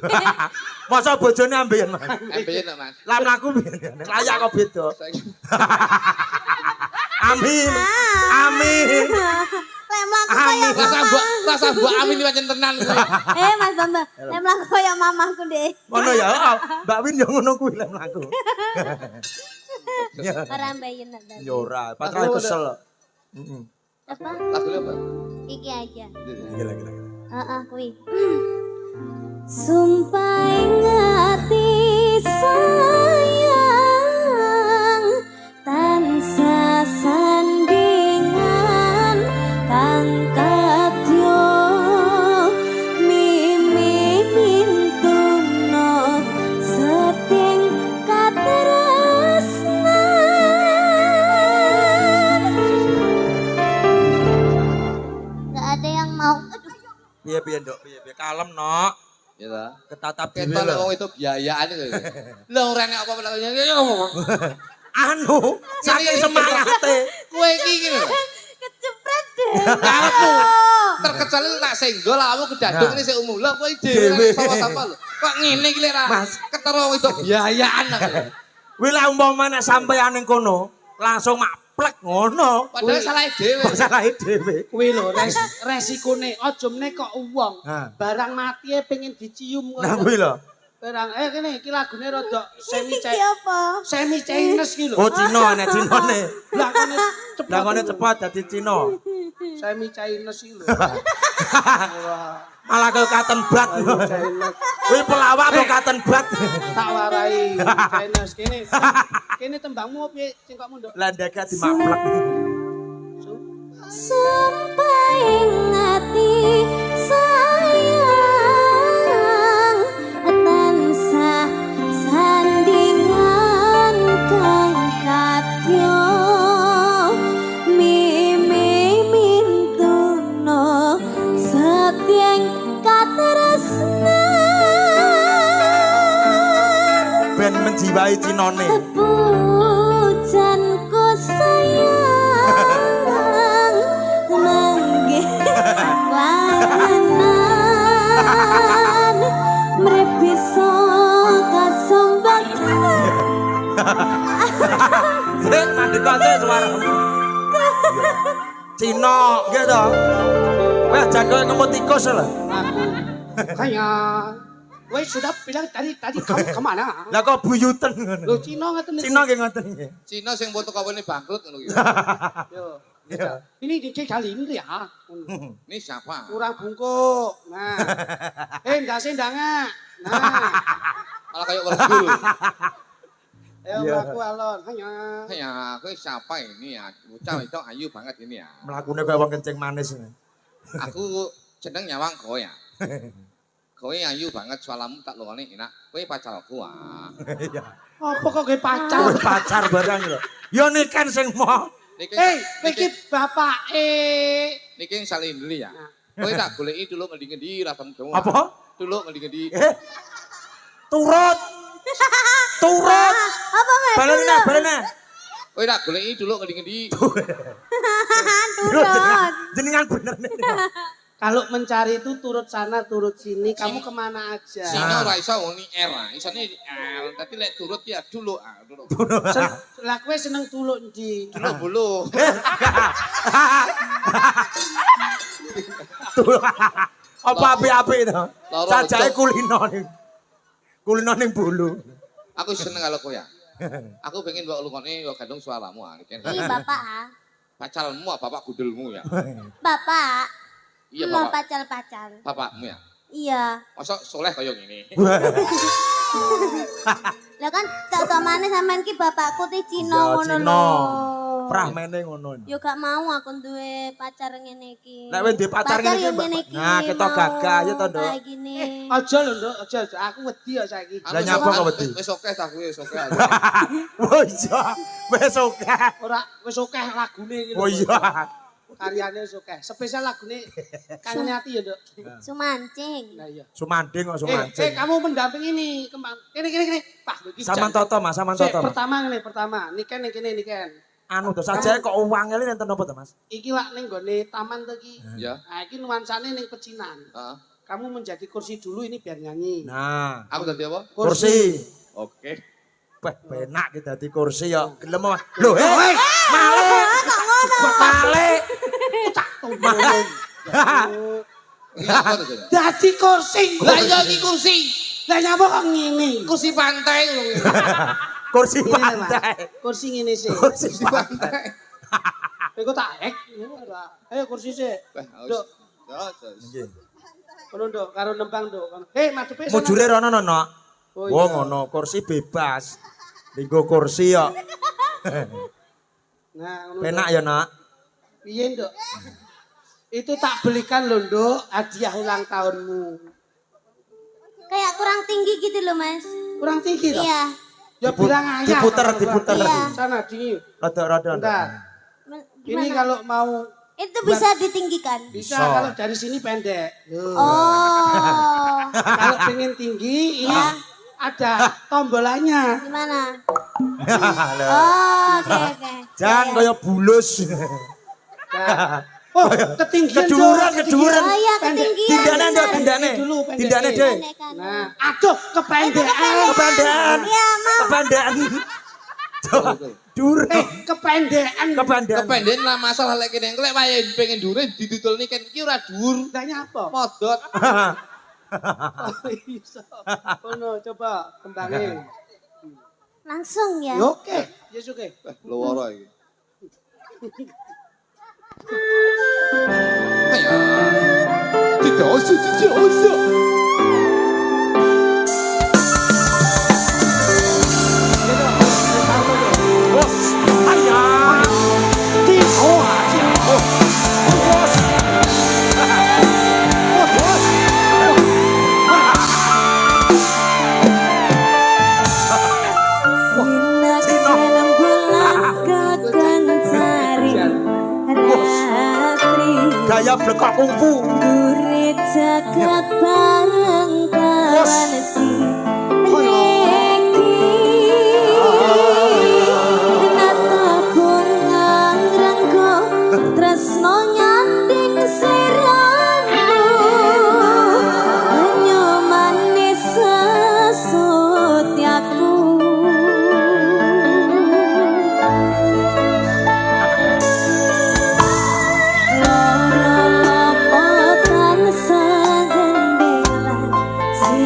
Masa bojone ambeien, Mas? Ambeien to, Mas. Lah mlaku piye? Layak kok beda. Saiki Amin. Amin. Lek mlaku kaya rasa mbok amin iki pancen tenan kowe. Mas Bambang, lek mlaku kaya mamaku deh. Ngono ya. Mbak Win yo ngono kuwi lek mlaku. Ora mbayen tak. Ya ora, patrane kesel. Heeh. Apa? Lagune apa? Iki aja. Gila. Heeh, kuwi. Sumpah ingati sayang tansah sandingan kang kadya mimi mintuno seting katresnan. Gak ada yang mau. Aduh. Piye, Nduk? Piye? Kalem, Nok. Ya ta. Ketatap dhewe Ketok lho. wong itu biayaan itu. Lah ora nek apa-apa lak Anu, saking semangate. kowe iki ngene lho. Kecepret deh. Karepku terkecuali tak senggol awakmu kedaduk ini sik umum. Lah kowe dhewe Dhewe. sama-sama lho. Kok ngene iki lek ra Mas. ketara wong itu biayaan aku. Wila umpamane sampeyan ning kono langsung maplek ngono. Padahal salah dhewe. Masalah dhewe. Kuwi lho resikone aja meneh kok wong. Ha. Barang matie pengen dicium Nah kuwi lho. Barang kene iki lagune rada semi Iki apa? semi Chinese ki lho. Oh Cina nek Cinane. Blangkone cepet. Blangkone cepet dadi Cina. Semi Chinese ki lho. Malah kok katen bat. Chinese. Kuwi pelawak kok katen bat. Tak warai Chinese kene. Kene tembangmu piye sing kok munduk? Lah ndek dimaplek. Sampai ngati sayang tansah sandingan kang kadya mimi mintuno setyeng katresnan Ben menjiwai Cinane. pujanku sayang nanggih layanan mrep bisa kasumbat Sik mandeka sik suaramu. Cina nggih to. Wah jago ngemut tikus lho. Aku kayak woi sudah bilang tadi kamu kemana? Lah kok buyuten ngono. Lo Cina ngeten iki. Cina nggih ngoten nggih. Cina sing foto kawene bangkrut ngono ki. Yo. Ini DJ kali ini ya. Ini siapa? Kurang bungkuk. Nah. Ndase ndanga. Nah. Malah kayak wergul. Ayo mlaku alon. Hanya. Ya, kowe siapa ini ya? Bocah itu ayu banget ini ya. Mlakune kaya wong kencing manis. Aku jeneng nyawang kowe ya. Kowe ayu banget suaramu tak lungane enak. Kowe pacarku ah. Iya. Apa kok ge pacar? Pacar pacar barang lho. Ya niken sing mau. Niki Iki bapake. niki salin dulu ya. Kowe tak goleki dulu ngendi-ngendi ra temu. Apa? Dulu ngendi-ngendi. Turut. Turut. apa mas Balena. Kowe tak goleki dulu ngendi-ngendi. turut Jenengan bener nih. Kalau mencari itu turut sana, turut sini. Kamu kemana aja? Sino ora iso ngoni R. Isane R, tapi lek turut ya dulu. Dulu. Lah kowe seneng tuluk ndi? Dulu bulu. Apa api-api to? Loro Cacahe utuh. kulino ning. Kulino ning bulu. Aku seneng kalau kowe ya. Aku pengen mbok lungone yo gandung suaramu ah. Ih bapak ah. Pacarmu apa bapak gudelmu ya? Bapak Iya mau bapak. pacar-pacar Bapakmu ya. iya Masa soleh kaya ngene. lah kan tak mana sampean ki bapakku ti Cina Ya, ngono Cina. lho Prahmene ngono. yo gak mau aku duwe pacar ngene iki Nek wis duwe pacar ngene iki, yo Mbak. ngene iki Nah, kita mau gagah ya to, Nduk. kayak gini Aja lho, Nduk, aja. Aku wedi ya saiki. Lah nyapa kok wedi? Wis oke ta kuwi, wis oke. Oh iya. Wis oke. Ora wis akeh lagune iki. Oh iya. Karyane wis akeh. Spesial lagune Kang Nyati ya, Nduk. sumancing Lah iya. Sumanding kok sumancing. Kamu mendampingi ini kembang. Kene. Pak, iki. Saman toto Mas, saman Sik, toto. pertama. Niken kene niken. Anu to saja kok uangnya ini nenten apa to Mas? Iki lak ning gone taman to iki. Ya. Nah, iki nuansane ning pecinan. Heeh. Kamu menjadi kursi dulu ini biar nyanyi. Nah, Aku dadi apa? kursi. Oke. Wah, penak kita di kursi ya. Gelem Mas. Lho, male. Male. Iya apa to jenenge? Dadi kursi. Lah iya iki kursi. Lah nyapa kok ngene? Kursi pantai lho. Kursi Ngene, Mas. pantai. Kursi ngene sih. Kursi Kursi pantai. Kowe tak hek. Ayo kursi sih. Wah, Nduk, Nggih. kono Nduk, karo nembang Nduk. Madepe sana. Mujure rono no. Oh, Oh iya. ngono, kursi bebas. Linggo kursi ya. Nah, ngono. Penak Nduk. ya, Nak. Piye, Nduk? Itu tak belikan lho, Nduk, hadiah ulang tahunmu. kayak kurang tinggi gitu loh mas Kurang tinggi toh? iya Ya bilang ayah. diputer, kalau diputer. kurang tinggi. Iya. Sana dingin. Rada-rada. Bentar. Ini gimana kalau mau itu bisa ditinggikan bisa Bisa. kalau dari sini pendek. oh Kalau pengen tinggi ini Ya. ada tombolannya. gimana Halo. oh oke Jangan kaya bulus. Nah. Oh, ketinggian Keduran, Dok, keduran. oh iya Pendek. ketinggian Tindane ndok, bener. tindane. Dulu, pendek. Tindane, Dek. Pendek kan. Nah, aduh kependekan. Kepandean. Iya mau Kepandean. Dur. Kependekan. Kepandian. Kependekan lah masalah lek kene lek wayahe pengen dhuwur didudul niken iki ora dhuwur. Lah nyapa? Modot. Oh, iso. Ono coba kembangin. Langsung ya. Ya oke, yes oke. Loro iki. Ayo. Tidak usah. Bos. Ayah. Bos. Bos. Sinak bulan kakang cari ratri. Gaya blekok kungfu. Gurit jagat bareng kawan si Reki. Nata bungang renggo tresno nyanding siramu. Hanya manis sesutiaku. Loro lopotan segendelan si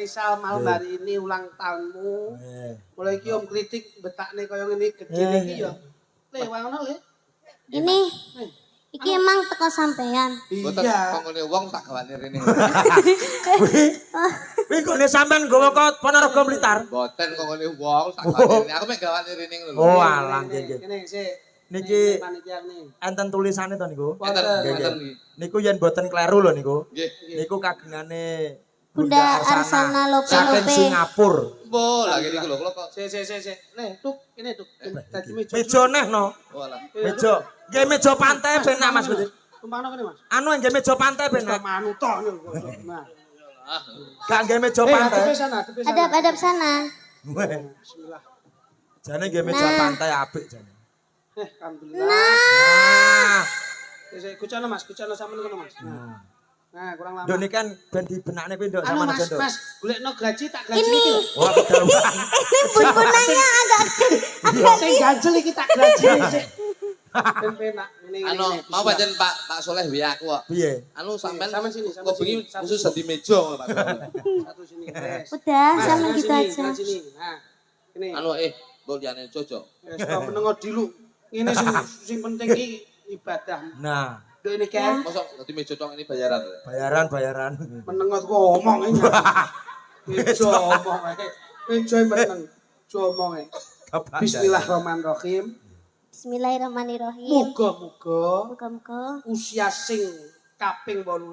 spesial malam hari ini ulang tahunmu. Mulai iki om kritik betakne kaya ngene gedene iki ya. Le wangono le. Ini iki emang teko sampean. Boten Iya. kok ngene wong tak gawane rene. Kuwi gone sampean nggawa kok Ponorogo Blitar. Boten kok ngene wong tak gawane rene. Aku mek gawane rene ngono lho. Oh alah nggih nggih. Kene sik. Niki panitia nih. enten tulisane to niku. Enten Nggih, enten nggih. iki. Niku yen boten kleru lho niku. Nggih. Niku kagengane Bunda Arsana Lope saking Lope. Singapura. Mbok lah kene iku lho kula kok. Sik. Le, tuk, kene tuk. Dadi meja. Meja neh no. Oh alah. Meja. Nggih meja pantai penak Mas Budi. Tumpangno kene Mas. Anu nggih meja pantai penak. Manut to niku. Nah. Gak nggih meja Depe pantai. sana, depe sana. Adab-adab sana. Bismillah. Jane nggih meja Nah. pantai apik jane. Alhamdulillah. Nah. Sik, kucana Mas, kucana sampean kono Mas. Nah, kurang lama. Nduk niki kan ben dibenakne kuwi nduk Anu sama Mas, aja nduk. Mas, golekno gaji tak gaji iki lho. Wah kedaluan. Ini bun-bunanya agak Sing ganjel iki tak gaji sik. Ben penak ngene ngene. Anu mau pancen Pak Soleh WA aku kok. Piye? Anu sampean Sampean sini, sampean kok bengi sini. khusus dadi meja ngono Pak. Satu sini. Wes. udah Mas, sama sebelah gitu sini, aja. sebelah sini. Nah, ini. Anu mbok liyane cocok. Wes kok menengo dilu. Ngene sing penting iki ibadah. Nah, Dek ini kan Mosok dadi meja tok ini bayaran. bayaran. menengo ngomong ini. Meja omong ae. Meja meneng. Omong ae. Bismillahirrahmanirrahim. Bismillahirrahmanirrahim. Muga-muga Muga-muga usia sing kaping 18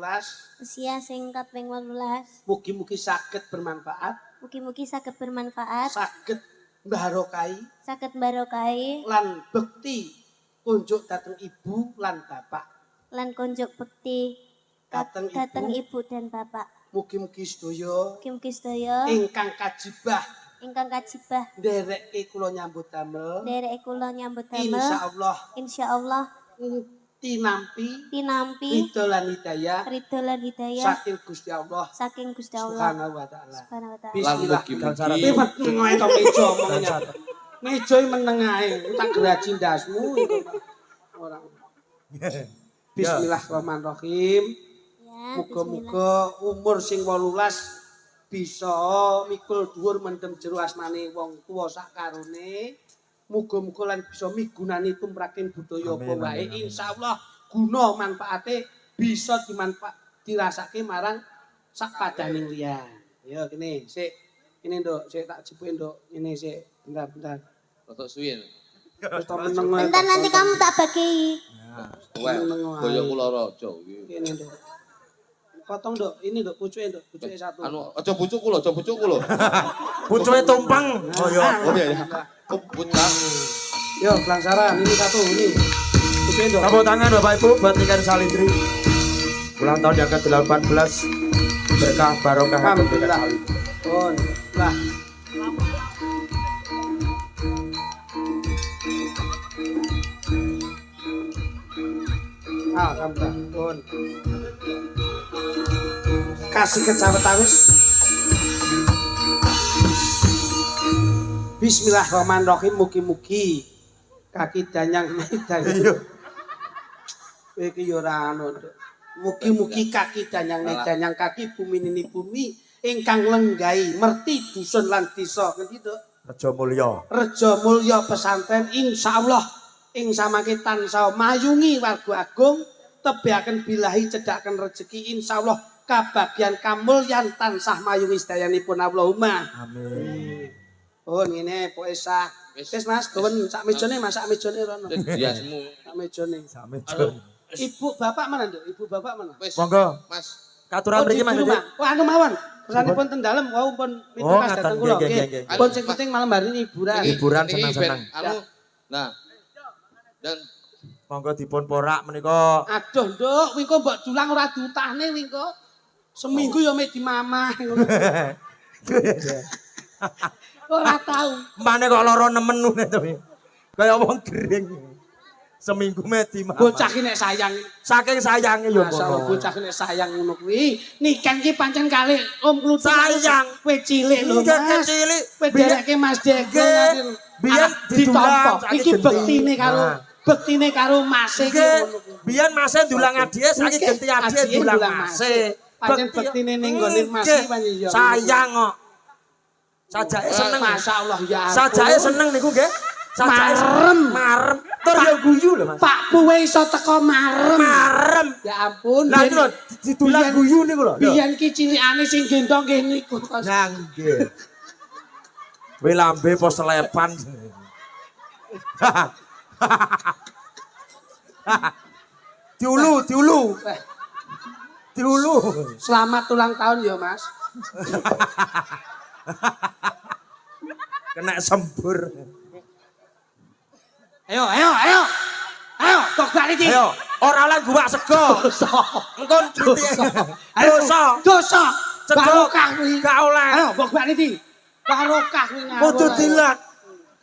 usia sing kaping 18 mugi-mugi saged bermanfaat, mugi-mugi saged bermanfaat, saged barokah saged barokai lan bekti kunjuk dateng ibu lan bapak. lan konjuk bekti Dateng dateng ibu. ibu dan bapak. Mugi-mugi sedaya Mugi-mugi sedaya ingkang kajibah ingkang kajibah ndereke kula nyambut damel. derek kula nyambut damel. Insyaallah Insyaallah tinampi tinampi ridho lan hidayah ridho lan hidayah saking Gusti Allah saking Gusti Allah Subhanahu wa taala. Subhanahu wa taala. Lan Bismillah. mugi-mugi Meneng ae to meja omongnya. Meja meneng ae, tak geraji ndasmu itu. Orang. Bismillahirrahmanirrahim. Ya, Muga-muga umur sing 18 bisa mikul dhuwur mendem jero asmane wong tuwa sak karone. Muga-muga lan bisa migunani tumraking budaya apa wae. Insyaallah guna manfaate bisa dirasake marang sak padaning liyan. Ya kene sik. Ini nduk, sik tak jipuke nduk. Ini sik. Bentar. Rotok suwi. Wis to meneng ae. Bentar nanti kamu tak bagi. Wah, boyo kula raja iki. Kene nduk. Potong nduk, ini nduk pucuke satu. Anu aja bucukku lho, aja bucukku lho. Pucuke tumpeng. Oh ya. Oh iya ya. Pucuk. Yo, pelangsaran ini satu ini. Pucuke nduk. Tepuk tangan Bapak Ibu buat Niken Salindri. Ulang tahun yang ke-18 berkah barokah Niken Alhamdulillah. Salindri. Pun, lah. Alhamdulillah. Pun. Kasih kecawet awis. Bismillahirrahmanirrahim. Mugi-mugi kaki danyang Iya. iki yo ora anu. Mugi-mugi kaki danyang danyang kaki bumi ini bumi ingkang lenggahi merti dusun lan desa ngendi to? Rejo Mulya. Rejo Mulya pesantren insyaallah ing samangke tansah mayungi warga agung tebiaken bilahi cedhaken rejeki insyaallah kabagyan kamulyan tansah mayungi sedayanipun Allahumma. Amin. Oh ngene pokoke sah. Wis Mas, gawen sak mejane Mas, sak mejane rono. Diasmu. Sak mejane. Sami Jon. Ibu bapak mana Nduk? Ibu bapak mana? Wis. Monggo. Mas. Katuran mriki Mas. di rumah. Wah anu mawon. Pesanipun ten dalem wau pun mitukas ngaten, dateng kula. nggih, Nggih. nggih, Pun sing penting malam hari ini hiburan. Hiburan Ini senang-senang. ben, Anu. Nah. Dan Monggo dipun porak menika. Aduh Nduk, wingko mbok dulang ora diutahne wingko. Seminggu ya mek di mamah ngono. Ora tau. Mane kok lara nemen ngene to. Kaya wong gering. Seminggu meti mama. Bocah ki nek sayang. Saking sayange yo Masyaallah ngono. bocah ki nek sayang ngono kuwi. Niken ki pancen kalih Om Kluthuk. Sayang. Kowe cilik lho Nggih, Mas. cilik. Kowe dereke Mas Dek. Nggih. Biyen didulang, saiki Iki genti. bektine karo Nah. bektine karo Mas iki Nggih. ngono kuwi. Biyen mase dulang adike saiki genti adike dulang mase. Pancen bektine ning nggone Mas iki pancen ya. Sayang kok. Sajake seneng. Masyaallah ya. Sajake seneng niku nggih. Marem. Tur ya guyu lho Mas. Pak kuwe iso teko marem. Ya ampun. Lah itu lho ditulang guyu niku lho. Biyen ki cilikane sing gendong nggih niku. Nah nggih. Kowe lambe pos selepan. Diulu. Selamat ulang tahun ya, Mas. Kena sembur. Ayo, tok balik iki. Ayo, ora oleh gua sego. Engko dosa. Barokah kuwi. Gak oleh. Ayo, tok balik iki. Barokah kuwi ngawur. Kudu dilak.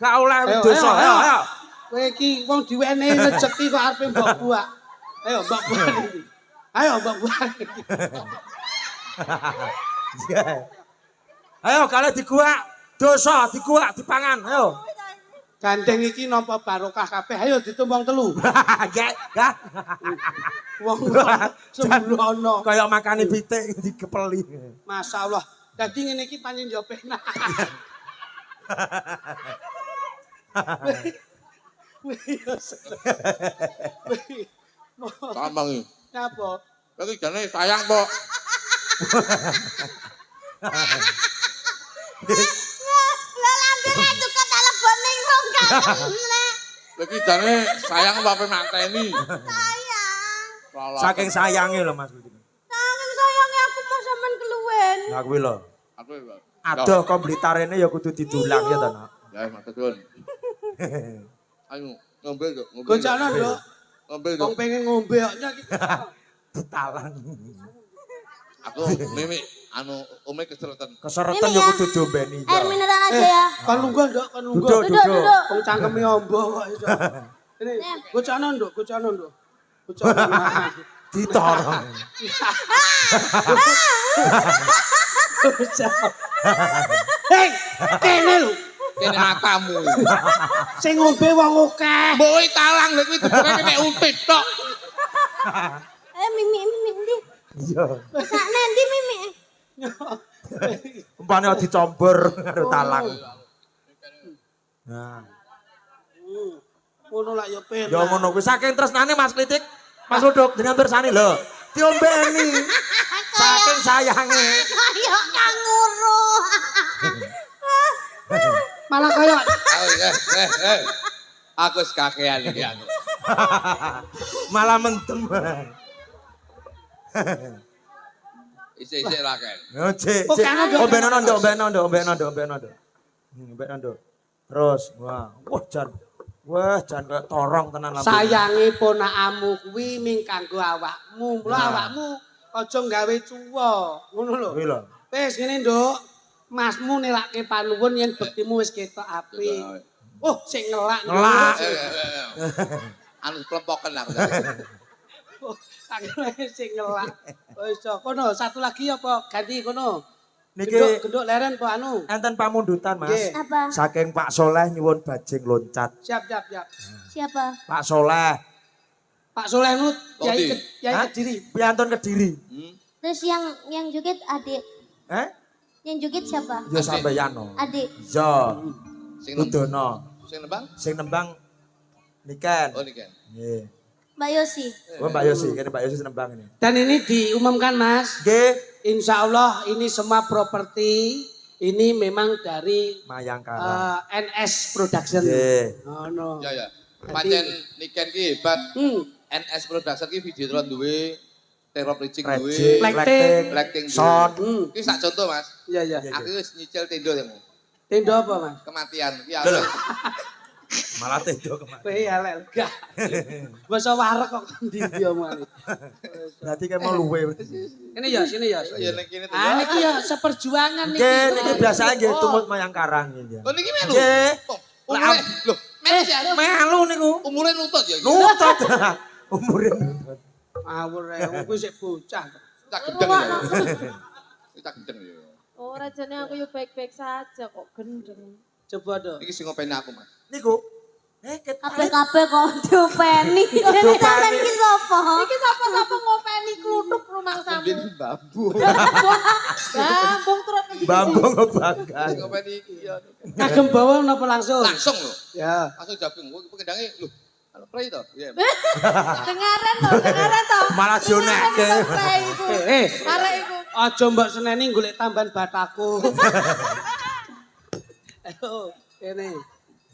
Gak oleh dosa. Ayo. Kowe iki wong diwenehi rejeki kok arepe mbok buak. Ayo, mbok buak iki. Ayo, mbok buak iki. Ayo, kalian diguak. Dosa, diguak, dipangan. Ayo. Gandeng iki nampa barokah kabeh. Ayo ditumbang telu. Gak. Wong sembrono. Kayak makane pitik digepeli. Masyaallah. Dadi ngene iki pancen yo penak. Tambang iki. Napa? Lagi jane sayang kok. Lah lambene tukang telepon ning rongkang. Lagi jane sayang apa mateni. Sayang. Saking sayange lho Mas. Saking sayange aku mau sampean keluwen. Nah kuwi lho. Aku lho. Aduh kok blitarene ya kudu didulang ya to, Nak. Ya matur nuwun. Ayo ngombe kok. Goncana, Nduk. Ngombe Wong kok. pengen ngombe kok iki. Ditalang. Aku mimi ome keseretan. Keseretan Ini ya ya. kudu diombeni. Air mineral aja ya. Kon lungguh, Nduk, kon lungguh. Duduk. Wong cangkeme ombo kok iso. Ini goncana, Nduk. Goncana. Ditorong. Hei, kene lho. Kene matamu. Sing ngombe wong akeh. Mbok talang lho kuwi dibere nek umpit tok. Mimi ndi? Iya. Sakne ndi Mimi? Umpane dicombor karo talang. Nah, Ngono lak ya penak. ya ngono kuwi saking tresnane Mas Klitik. Mas Luduk dengan pirsani lho. Diombeni. Saking sayange. Kaya kanguru. Malah kaya Aku wis kakean iki aku. Malah mendem. Isik-isik ra ken. Yo, Cik. Oh, kan ada. Ombeno. Terus, wah, jan kayak torong tenan lambe. sayange ponakamu kuwi ming kanggo awakmu. Mula awakmu aja nggawe cuwa. Ngono lho. Kuwi lho. Wis ngene, Nduk. Masmu nelake panuwun yen bektimu wis ketok apik. Oh, sing ngelak. Ngelak. Anu plempoken aku. Oh, tanggane sing ngelak. Wis kono, satu lagi apa ganti kono. Niki Genduk leren po anu. enten pamundutan, Mas. Nggih. Apa? Saking Pak Soleh nyuwun bajing loncat. Siap. Siapa? Pak Soleh, Pak Soleh Nut, Todi. Yai Hah? Kediri. piantun Kediri. Terus yang jukit adik. Yang jukit siapa? Ya sampeyan no. Adik. Ya, Sing nembang. Udono. Sing nembang? Sing nembang Niken. Oh niki. Nggih. Mbak Yosi. Oh Mbak Yosi, kene Mbak Yosi nembang ini. Dan ini diumumkan Mas, Nggih, insya Allah ini semua properti ini memang dari Mayangkara. NS Production. Nggih. Oh, no. Ya. Pancen niken ki hebat. Hmm. NS Production ki videotron duwe, terop preaching duwe, Rejik, Lighting. lighting sound. Hmm. Ki sak contoh Mas. Iya. Aku wis nyicil tendo yang Tendo apa Mas? kematian. Ki Lho. Malah tedo kemarin. Kowe alek gak. Basa warek kok ndi dia mali. Berarti kayak mau luwe. Ini ya, sini ya. Ya ning kene to. Ah niki ya seperjuangan niki. Nggih, niki biasa nggih tumut Mayangkara nggih. Oh niki melu. Nggih. Umure lho, melu ya. Melu niku. Umure nutut ya. Nutut. Umure nutut. Ngawur ae kuwi sik bocah. Tak gendeng ya. Tak gendeng ya. Oh, rajane aku yo baik-baik saja kok gendeng. Coba dong. Iki sing ngopeni aku Mas. Niku Kabeh-kabeh kok diopeni. Jadi sampean iki sapa? Iki sapa-sapa ngopeni kluthuk rumangsamu. Mungkin bambu. Bambung turun ke Bambang ngebangga. Ngopeni iki ya. Kagem bawa napa langsung? Langsung lho. Ya. Langsung jabung. Kok pengendange lho. Anu prei to. Iya. Dengaran to. Malah jonekke. Arek iku. Aja mbok seneni golek tambahan bataku. Ayo, kene.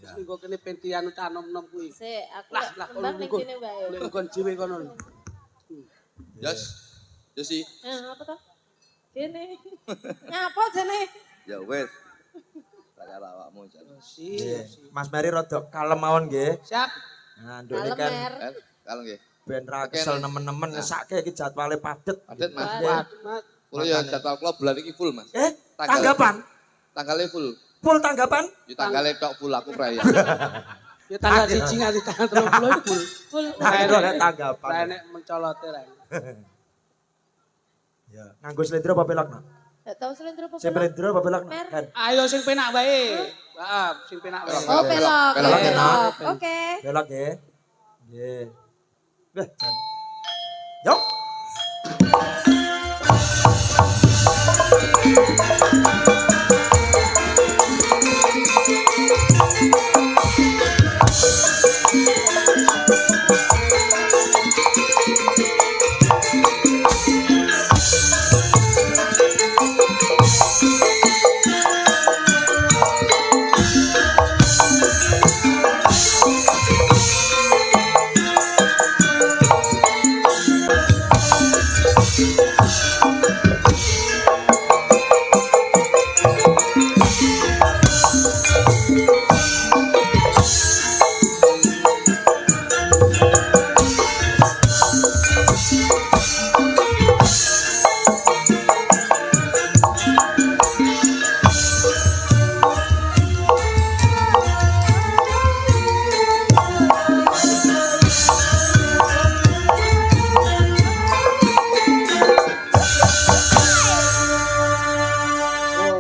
Engko kene pentian tanom-nom kuwi. Sik, aku Lah, kembang ning kene wae. Golek kon dhewe kono. Yes. Desi. Apa to? Kene. Nyapa jane? Ya wes. Tak karo awakmu jan. Nggih. Mas Mary rada kalem mawon nggih. Siap. Nah, ndone kan Kalau nggih. ben ra kesel nemen-nemen ngesake iki jadwale padet. Padet Mas. Mas. Kulo ya jadwal kula bulan iki full Mas. Tanggapan? Tanggalnya full. Full tanggapan? Ya tanggalnya tok full aku prei. Ya tanggal 1 nganti tanggal 30 full. Full. Nah, itu ada tanggapan. Lah nek mencolote ra. Ya, nganggo slendro apa pelak, Nak? Gak tau selendro apa. Slendro apa pelak, Nak? Mer. Kan. Ayo sing penak wae. Heeh, sing penak wae. Oh, pelok. Pelok, Pelok. Oke. Pelak nggih. Nggih. Weh, jan. Yuk.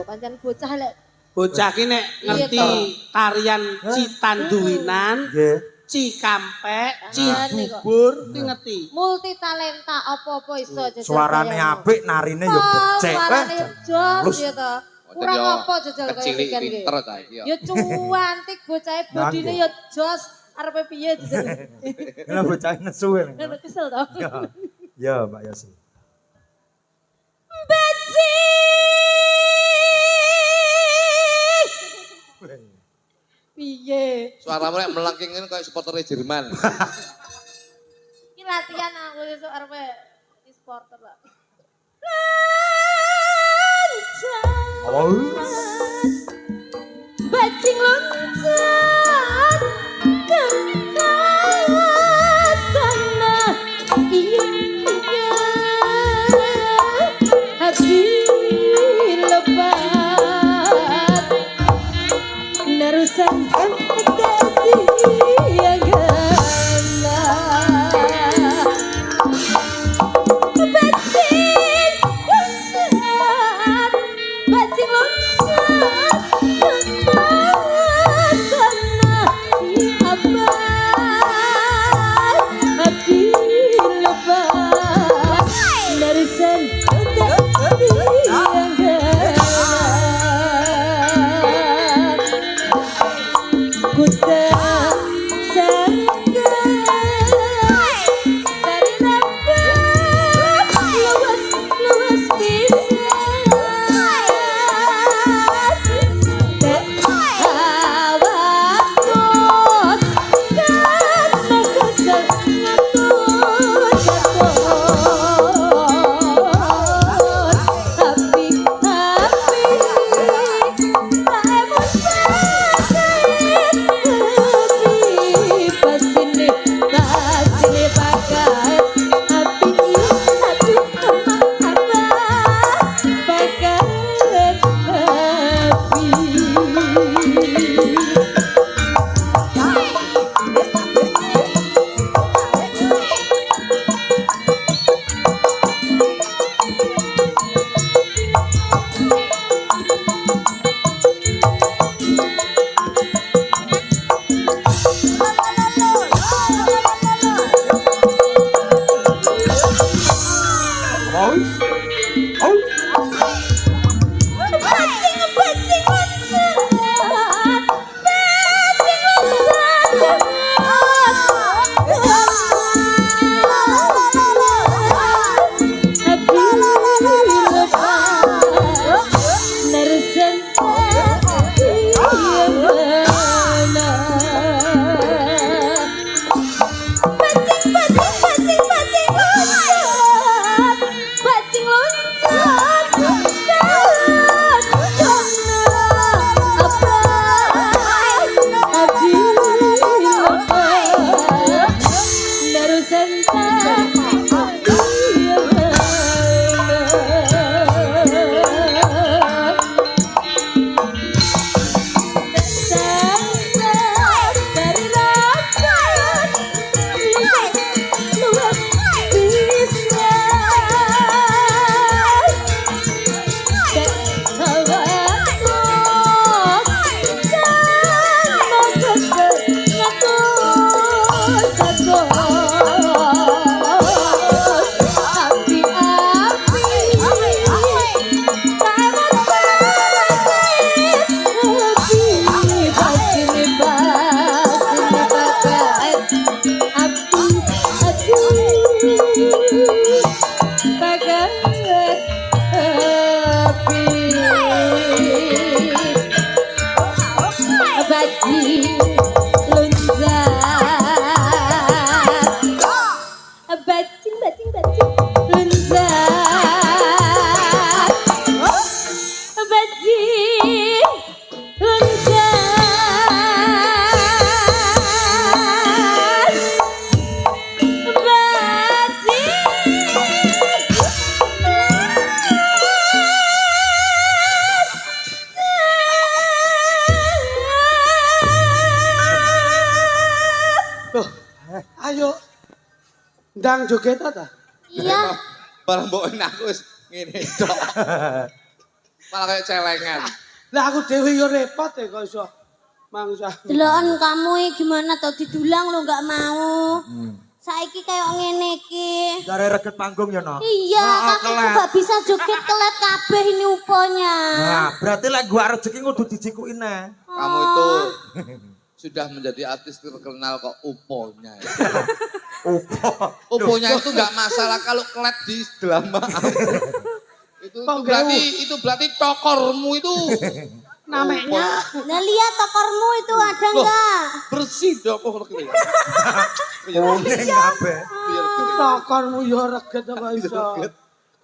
Pancen bocah lek Bocah ki nek ngerti tarian citanduwinan, Nggih. cikampek, Ngene kok. cibubur, ki ngerti. multi talenta apa-apa iso jajal. Suarane bayang. apik, narine yo becek. Suarane jos Halus. ya to. Kurang apa jajal kaya Kecilik iki. pinter ta iki ya. Ya cuantik bocahe bodine ya jos arepe piye jajal. Lah bocah nesu. Ngono kesel to. Ya, Mbak Yasi. Beci. Piye? Suaramu nek melengking ngene koyo supporter Jerman. Iki latihan aku sesuk arepe e-sporter lah. Oh. Bajing loncat ke sana iya hati lebat narusan hati yang gana bajing loncat ke sana Ndang joget ta? Iya. Barang mbok aku wis ngene tok. Malah kayak celengan. Lah aku dhewe yo repot ya kok iso mangsa. Deloken kamu iki gimana to didulang lo nggak mau. Saiki kayak ngene iki. Dari reget panggung ya, no? Iya, kakiku gak bisa joget kelet kabeh ini uponya. Nah, berarti lek gua rezeki kudu dijikuin nah. Kamu itu sudah menjadi artis terkenal kok uponya. Ya. Upo. Uponya itu enggak masalah kalau kelet di drama. itu berarti cokormu itu. Namanya Nah lihat tokormu itu ada enggak? Bersih dong kok gitu. Kuning kabeh. tokormu yo reget kok iso.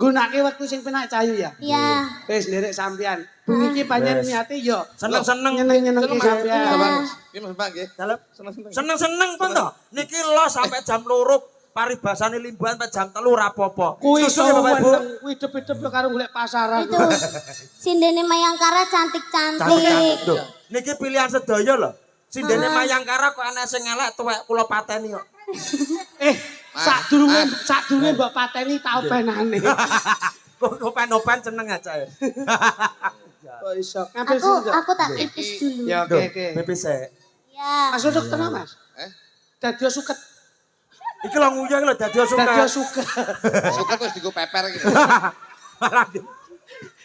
Gunake wektu sing penak cayu ya. Iya. Wis nderek sampean. Bengi iki panjenengan niate yo Seneng-seneng. nyeneng-nyenengke sampean. Ini Mas Bang nggih. Dalem. Seneng-seneng. Seneng-seneng pun to. Niki lo sampai jam 2 paribasane limbuhan sampai jam 3 rapopo. Kuwi iso Setuju ya Bapak Ibu? kuwi hidup-hidup karo golek pasaran. Itu Sindene Mayangkara cantik-cantik. Cantik-cantik. Duh, niki pilihan sedaya lho. Sindene Mayangkara kok ana sing elek tuwek kula pateni kok. Sadurunge mbok pateni ta openane. Kok open-open seneng aja ya. Kok iso. Ngambil sing. Aku tak pipis dulu. Ya oke. Pipis sik. Ya. Mas dokter Mas. Dadi suket. Iki lho nguyang lho dadi suka. Dadi suket. Suka terus digo peper gitu.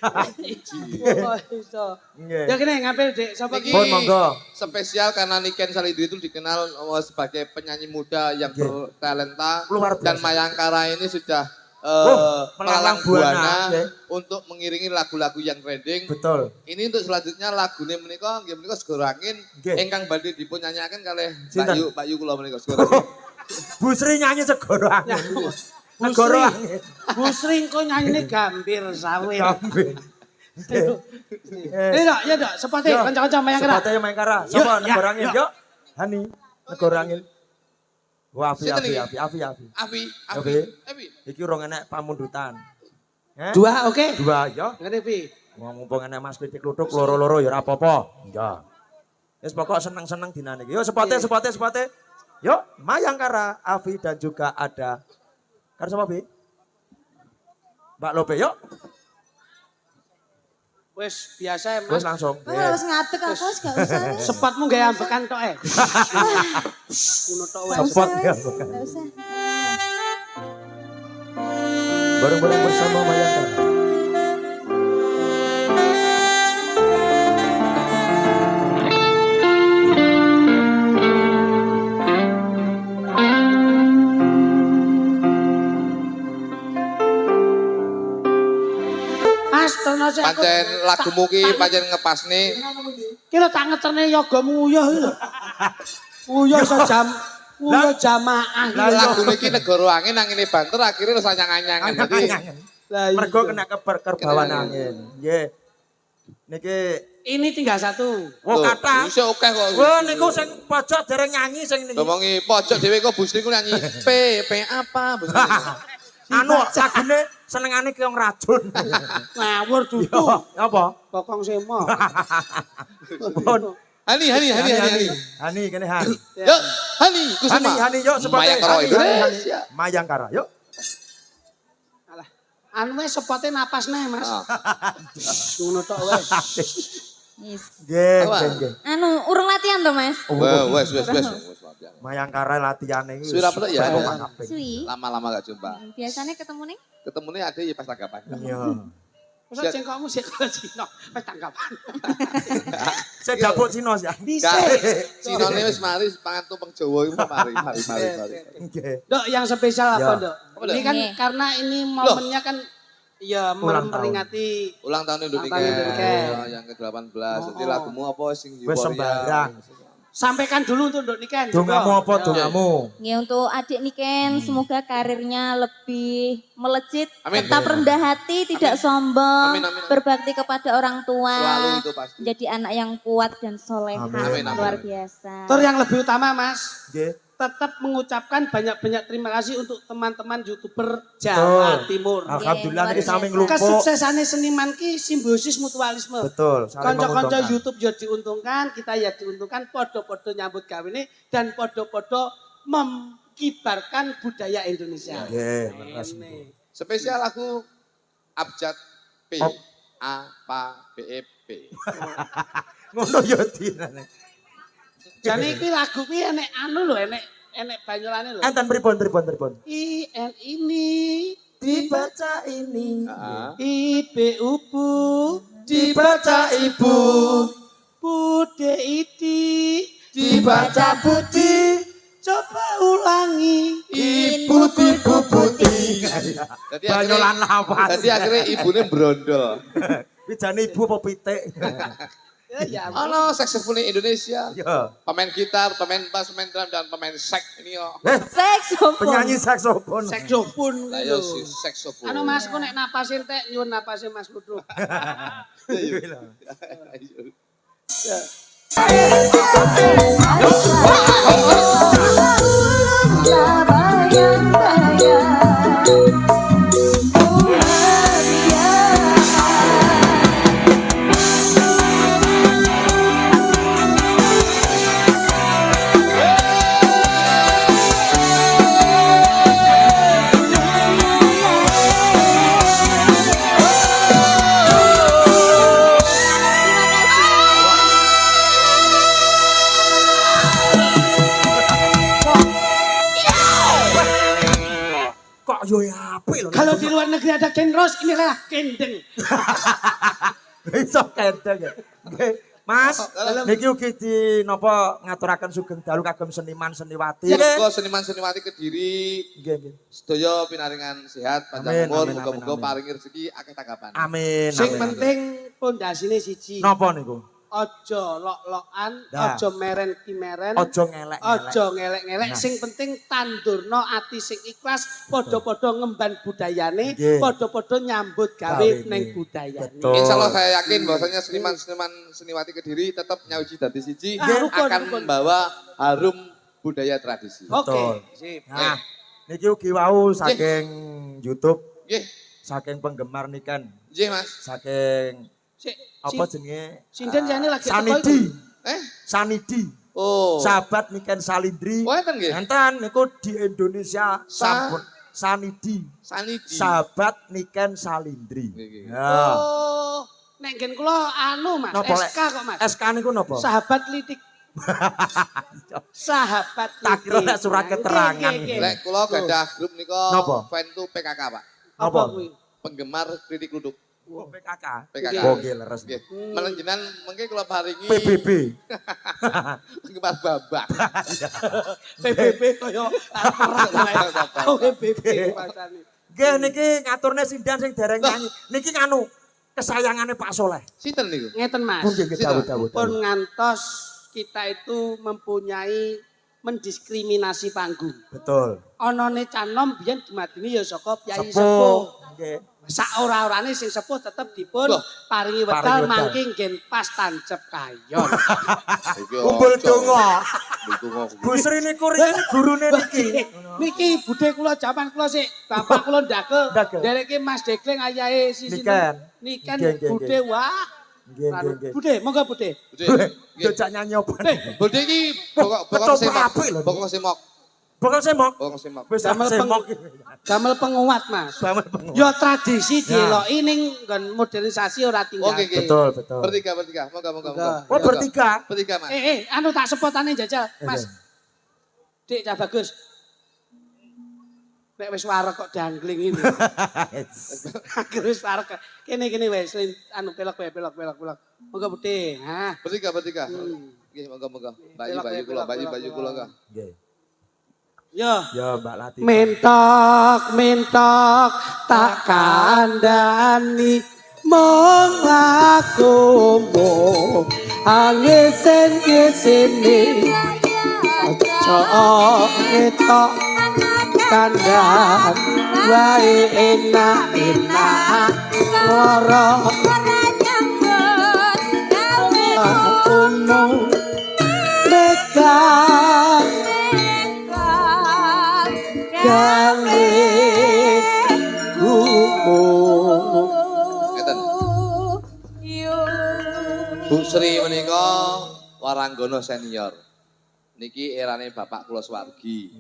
Kok iso. Ya kene ngambil Dik, sapa Iki ki? Bon monggo. spesial karena Niken Salindri itu dikenal sebagai penyanyi muda yang bertalenta Luar biasa. dan Mayangkara ini sudah melalang melalang buana, buana nggih. untuk mengiringi lagu-lagu yang trending. Betul. Ini untuk selanjutnya lagune menika nggih menika Segoro Angin Nggih. ingkang badhe dipun nyanyiaken kalih Sinten? Mbak Yu kula menika Segoro Angin. Bu Sri nyanyi segoro angin. Segoro angin. Bu Sri engko nyanyine gambir sawit. Gambir. Ini dok, ya dok, sepati, kanca-kanca Mayangkara. Sepatnya Mayangkara. Sopo Yuk, negoro ya, angin, yuk. yuk. Hani, negoro angin. Wah, Afi. Afi. Iki urung enek pamundutan. Dua, oke. Dua, yo. Ngene pi. Mumpung enek Mas Kritik Kluthuk loro-loro ya ora apa-apa. Ya. Wis pokok seneng-seneng dinane iki. Yo sepate. Yuk, Mayangkara, Afi dan juga ada karo sapa, Bi? Mbak Lope, yuk. Wis biasa Wis Mas. langsung. Wis ngadeg aku wis gak usah. wis. Sepatmu gawe ambekan tok Ngono tok wae. Sepot ya. Gak usah. Bareng-bareng bersama Mayangkara. Mas, terus aku. Pancen lagumu ki pancen ngepasne. Ki lho tak ngeterne yoga nguyuh iki lho. Nguyuh iso nguyuh jamaah iki lho. Lagune ki Negoro Angin angine banter akhirnya wis anyang-anyangan. Dadi Lah iya. Mergo kena keberkerbawan angin. Nggih. Niki Ini tinggal satu. wong kata. Iso akeh kok. Wah niku sing pojok dereng nyanyi sing niki. Ngomongi pojok dhewe kok Bu Sri ku nyanyi P apa Bu Sri. Anu lagune senengane ki wong racun. Ngawur dudu. Apa? Kokong semo. Hani. Hani kene Han. Yuk, Hani Kusuma. Hani yuk sepate. Mayangkara Hani. Indonesia. Mayangkara yuk. Alah. Anu wis sepote napas nae, Mas. Ah. Ngono tok wis. Nggih, Apa? nggih. Anu urung latihan to, Mas? Wes. Mayangkara latihane iki. Suwi rapet ya? Suwi. Lama-lama gak jumpa. Biasanya ketemu nih Ketemune ada ya pas tanggapan. Iya. Masa cengkokmu sik kok Cina, wis tanggapan. Saya dapuk Cina sih. Bisa. Sinone wis mari pangan tumpeng Jawa iku mari. Nggih. Dok, yang spesial apa, Ya. Dok? Apa, Dok? Ini kan Nggih. karena ini momennya kan ya Ulang tahun. memperingati Ulang tahun Indonesia Ulang tahun Indonesia. yang ke-18. Jadi Oh. lagumu apa sing Wis sembarang. sampaikan dulu untuk Dok Niken. Dongamu apa dongamu? ya untuk adik Niken semoga karirnya lebih melejit, Amin. tetap rendah hati, tidak sombong, Amin. berbakti kepada orang tua, Selalu itu pasti. jadi anak yang kuat dan soleha, Amin. luar biasa. Terus yang lebih utama, Mas, Nggih. tetap mengucapkan banyak-banyak terima kasih untuk teman-teman YouTuber Jawa Betul. Timur. Alhamdulillah Luar niki sami biasa. nglupuk. Kesuksesannya seniman ki simbiosis mutualisme. Betul, saling Konco-konco menguntungkan. YouTube ya diuntungkan, kita ya diuntungkan, podo-podo nyambut gawe ini dan podo-podo kibarkan budaya Indonesia. Nggih, leres. Ini. Spesial lagu Abjad P. Oh. A, Pa, B, E, P. Ngono ya dinane. Jane iki lagu kuwi enek anu lho, enek banyolane lho. Enten pripun. IN ini Dibaca ini. IBUBU Dibaca ibu. Bude iti Dibaca putih. coba ulangi Ibu tibu putih. Jadi Banyolan lawas. Jadi akhirnya ibunya brondol. Bijane ibu apa pitik? ya Ono saksofon Indonesia. Ya. Pemain gitar, pemain bass, pemain drum, dan pemain sek ini yo. Saxophone. Penyanyi saksofon. saksofon Lah yo si saksofon. anu Mas ku nek napasin tek nyuwun napase Mas Ludruk Kok yo apik lho. kalau di luar negeri ada Ken Ros inilah kendeng Iso kendeng ya. Nggih. Mas, niki ugi di napa ngaturaken sugeng dalu kagem seniman seniwati. Muga seniman-seniwati Kediri Nggih. sedaya pinaringan sehat, Amin, panjang umur, amin, muga-muga amin, amin. paringi rezeki akeh tanggapan. Amin. sing amin. penting pondasine siji Napa niku? ojo lok-lokan Nah. ojo meren-kimeren Ojo ngelek. ojo ngelek-ngelek Nah. sing penting tandurno ati sing ikhlas padha-padha ngemban budayane Nggih. padha-padha nyambut gawe Gawe ning nggih. budayane Betul. Insya Allah saya yakin bahwasanya seniman-seniman seniwati Kediri tetap nyauji dadi siji Rukun, akan rukun. membawa harum budaya tradisi. Oke Betul. sip Nah, niki ugi wau saking YouTube, Nggih, saking penggemar niken, nggih Mas. saking sik apa jenenge? sinden jane lagi teko Sanidi. iku. Sanidi. Oh. Sahabat niken Salindri. Oh, enten nggih. Enten niku di Indonesia sampun Sanidi. Sanidi. Sahabat niken Salindri. Nggih. Ya. Oh, nek nggen kula anu Mas, Napa, SK kok Mas. SK niku napa? Sahabat litik. Sahabat Tak kira litik. nek surat Nah, keterangan. nggih. Lek kula gadah grup nika Napa? fan to PKK, Pak. Apa Apa? kuwi? Penggemar kritik luduk. Oh, PKK. PKK. Oke, leres. Nggih. Menenjenan mengke kula paringi PBB. penggemar babak. PBB kaya perang. Oh, PBB pasane. Nggih niki ngaturne sindan sing dereng nyanyi. Niki nganu kesayangane Pak Soleh. Sinten niku? Ngeten Mas. Pun nggih dawuh-dawuh. Pun ngantos kita itu mempunyai mendiskriminasi panggung. Betul. Onone canom biyen dumadine ya saka Kyai Sepuh. Sepuh. Nggih. Sak ora-orane sing sepuh tetep dipun Loh, paringi paringi wedal wedal. mangke nggen pas tancep kayon. Iki Kumpul ojo. donga. Kumpul donga. Bu Sri niku riyen gurune niki. Niki budhe kula jaman kula sik bapak kula ndagel Ndagel. dereke Mas Dekling ayahe si Niken. Niken Nggih, nggih, budhe wah. Nggih nggih nggih. Budhe, monggo budhe. Budhe. Nggih. Jojak nyanyi apa? Budhe iki bokok Kecoba semok. apik lho. Bokok semok. Bokal semok. Bokok semok. Wis Damel semok. Damel penguat Mas. Damel penguat. Ya tradisi dieloki ning nggon modernisasi ora tinggal. Oke, oke. Betul, betul. Bertiga. Moga. Oh, bertiga. Bertiga, Mas. Anu tak sepotane jajal, Mas. Dik cah bagus. Nek wis warek kok dangling ini. Akhir wis warek. Kene wis anu pelok. Moga putih. Hah. Bertiga. Nggih, moga. Bayu kula ka. Nggih. Yo. Ya Mbak Latif. Mentok tak kandhani mong aku mung angin kesini ojo ketok kandhan wae enak loro aku mung megang gawe gumun. Ngeten. Bu Sri menika waranggana senior. Niki erane bapak kula Swargi.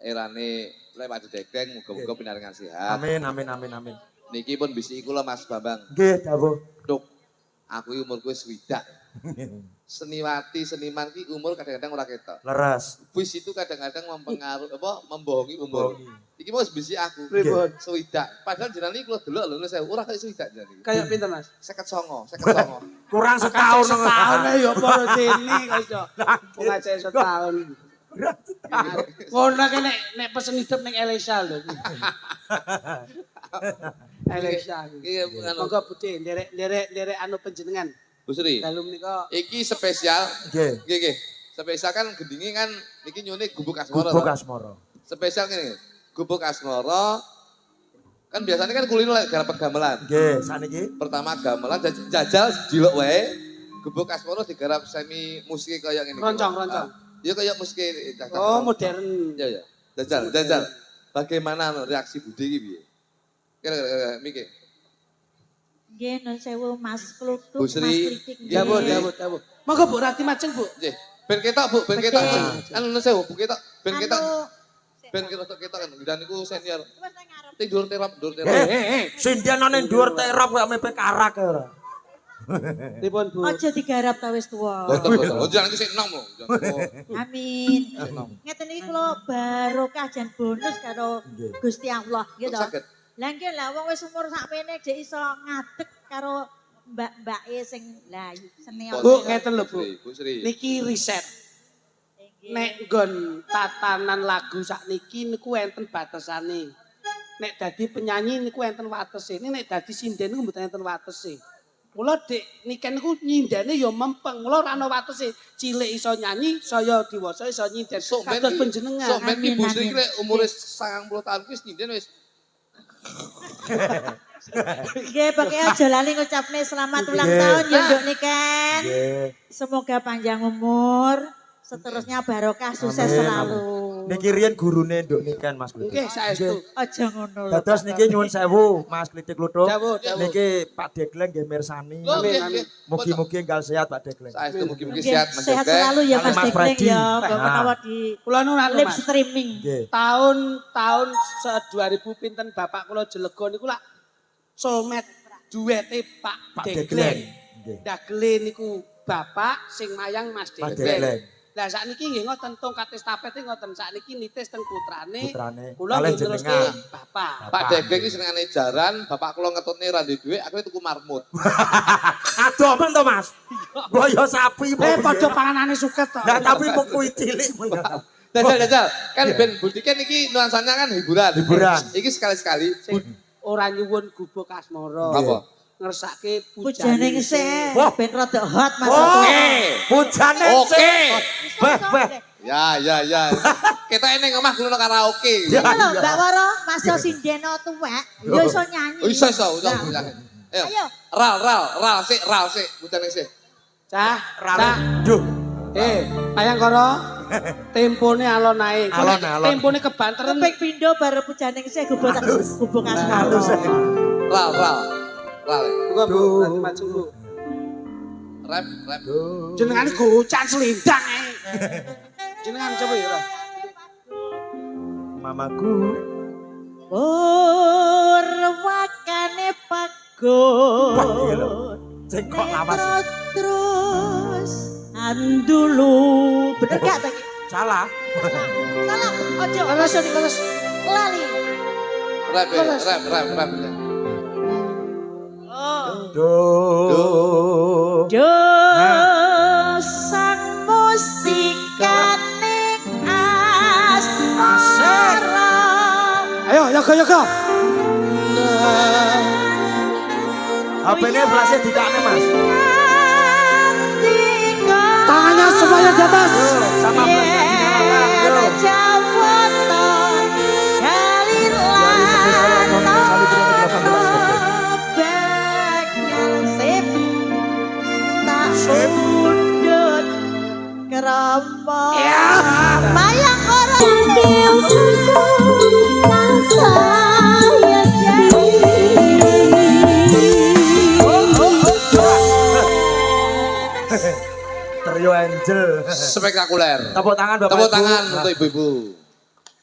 erane lewat degeng muga-muga pinaringan sehat. Amin, amin, amin, amin. Niki pun bisi kula Mas Bambang. Nggih, dawuh. Duk, aku iki umurku wis swidak. Seniwati seniman ki umur kadang-kadang ora ketok. Leres. Wis itu kadang-kadang mempengaruhi membohongi umur. Iki mau bisi aku. Pripun? Swidak. Padahal jenengan iki kula delok lho saya ora kayak swidak jenengan iki. Kayak pinten Mas? 59. Kurang setahun. Setahun ya para dene kok iso. Wong aja setahun. Ngono ki nek pesen hidup ning Elisa lho. Elisa. Iya, Monggo Budi nderek anu panjenengan. Bu Sri. Dalu menika Iki spesial. Nggih. Nggih. Spesial kan gendingi kan iki nyune gubuk asmara. Gubuk asmara. Spesial ngene. Gubuk asmara kan biasanya kan kulino lek garap gamelan. Nggih, sakniki Pertama gamelan jajal jiluk wae. Gubuk asmara digarap semi musik kaya ngene. roncong. Ya kaya musik cacah. Oh, modern. Ya ya. Jajal. Bagaimana reaksi Budi iki piye? Kira-kira mikir. Nggih, nun sewu Mas Kluthuk, Bu Mas Sri. Kritik. Dawuh. Monggo Bu Rati Majeng, Bu. Nggih. Ben ketok Bu, ben ketok. Anu sewu Bu ketok, ben ketok. Anu, Ben ketok kan dan niku senior. wis nang ngarep. Ting dhuwur terap. Sindianane dhuwur terop kok mepe karak ya ora. Pripun Bu? Aja digarap ta wis tuwa. Boten. Oh jangan iki sik enom lho. Amin. Enom. Ngeten iki kula barokah jan bonus karo Nggih. Gusti Allah, nggih to. Saged. Lah nggih lah wong wis umur sakmene dhek iso ngadeg karo mbak-mbake sing lah senior. Bu, ngeten lho, Bu. Bu Sri. Niki riset. Nek nggon tatanan lagu sakniki niku enten batesane. Nek dadi penyanyi niku enten watese. Nek dadi sinden niku mboten enten watese. Mula Dik niken niku nyindene ya mempeng. Mula ora ana watese. Cilik iso nyanyi, saya dewasa iso nyinden. Kados panjenengan. Sok men ki Bu Sri Amin. ki lek umure 90 tahun wis nyinden wis. Nggih, pokoke aja lali ngucapne selamat ulang Nggih. tahun ya Nduk Niken. Nggih. Semoga panjang umur, seterusnya barokah, sukses Amin, selalu. Niki riyen gurune Nduk Niken Mas Kluthuk. Nggih, saestu. Aja ngono lho. Dados niki nyuwun sewu Mas Klitik Kluthuk. Dawuh. Niki Pak Degleng nggih mirsani. Lho, Amin, nggih, amin. nggih. Mugi-mugi enggal sehat Pak Degleng. Saestu mugi-mugi Nggih, sehat Mas sehat Degleng. selalu ya Kali Mas Mas Degleng Freddy. ya, kok Nah. menawa di Kula nuwun anu, live Mas. streaming. Nggih. Tahun 2000 pinten bapak kula jelego niku lak soulmate duete Pak Pak Degleng. Degleng. Nggih. Dagele niku bapak sing mayang Mas Mas Degleng. Degleng. Lah sakniki nggih ngoten tongkat estafet ngoten sakniki nitis teng putrane. Putrane. Kula Kalih nggih teruske jenengan. bapak. Pak Degleng iki senengane jaran, bapak kula ngetutne ra duwe dhuwit, aku tuku marmut. Aduh men to Mas. Boyo sapi. Padha panganane suket to. Lah tapi mung kuwi cilik. Dajal. Kan ben Budiken iki nuansanya kan hiburan. Hiburan. Iki sekali-sekali. Sing ora nyuwun gubuk asmara. Apa? Ngersake Pujane pujane ngesih, Wah. ben rada hot Mas. Oke. Pujane Oke. sih. Bah, bah. Ya. Kita ini ngomah kulo karaoke. Ya. Iya lho, Mbak Woro, Mas yo sindeno tuwek, yo iso nyanyi. Oh, iso. Nah. Ayo. Ayo. Ral sik, bujane sik. Cah, Duh. Ayang koro. Tempone alon ae. Alon. Tempone kebanteran. Keping pindho bare pujane ngesih gubuk Halus. asmara. Ral. Buka Bu, nanti maju Bu. Rap. Jenengan gocan selindang ae. Jenengan coba ya. Ro. Mamaku. Purwakane Wah, iya lho. pagon. Sing kok lawas. Terus andulu. Bener gak tadi? Salah. Salah. Ojo. Terus. Lali. Rap. Duh. Do sang musikane asmara. Ayo, yoga. HP-ne flashnya dikane Mas. Tangannya semuanya di atas. Sama flashnya dinyalakan. Yo. Kerompok mayang orang yang saya Trio Angel. Spektakuler. Tepuk tangan Bapak Tepuk Ibu. tangan untuk ibu-ibu.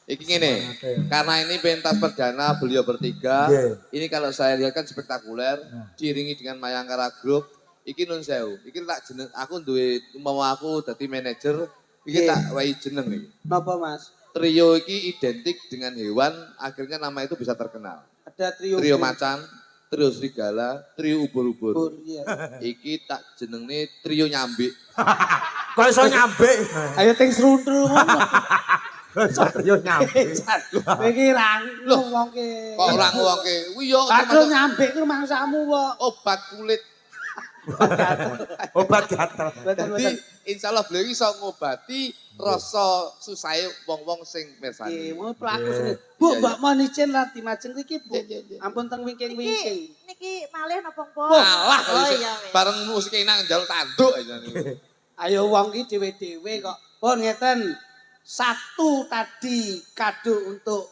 Iki ngene, karena ini pentas perdana beliau bertiga, ini kalau saya lihat kan spektakuler, diiringi dengan Mayangkara Group, iki nun sewu, iki tak jeneng, aku duwe mau aku dadi manajer, iki tak wahi jeneng iki. Napa Mas? Trio iki identik dengan hewan, akhirnya nama itu bisa terkenal. Ada Trio macan, trio serigala, trio ubur-ubur. Iya. Iki tak jenenge trio nyambik. Kok iso nyambik? Ayo ting seruntul ngono. Satrio nyambik. Iki rang ngomongke. Kok ora ngomongke? Kuwi yo Aduh nyambik ku mangsamu kok. obat kulit. Obat gatel. Jadi insya Allah beliau iso ngobati rasa susahe wong-wong sing mirsani. Mau pelaku seni. Bu, Mbak mau nicen lah di Majeng iki, Bu. Ampun teng wingking-wingking. Niki malih napa pun? Alah, Oh iya. bareng musik enak njaluk tanduk aja niku. Ayo wong iki dhewe-dhewe kok. Pun ngeten. Satu tadi kado untuk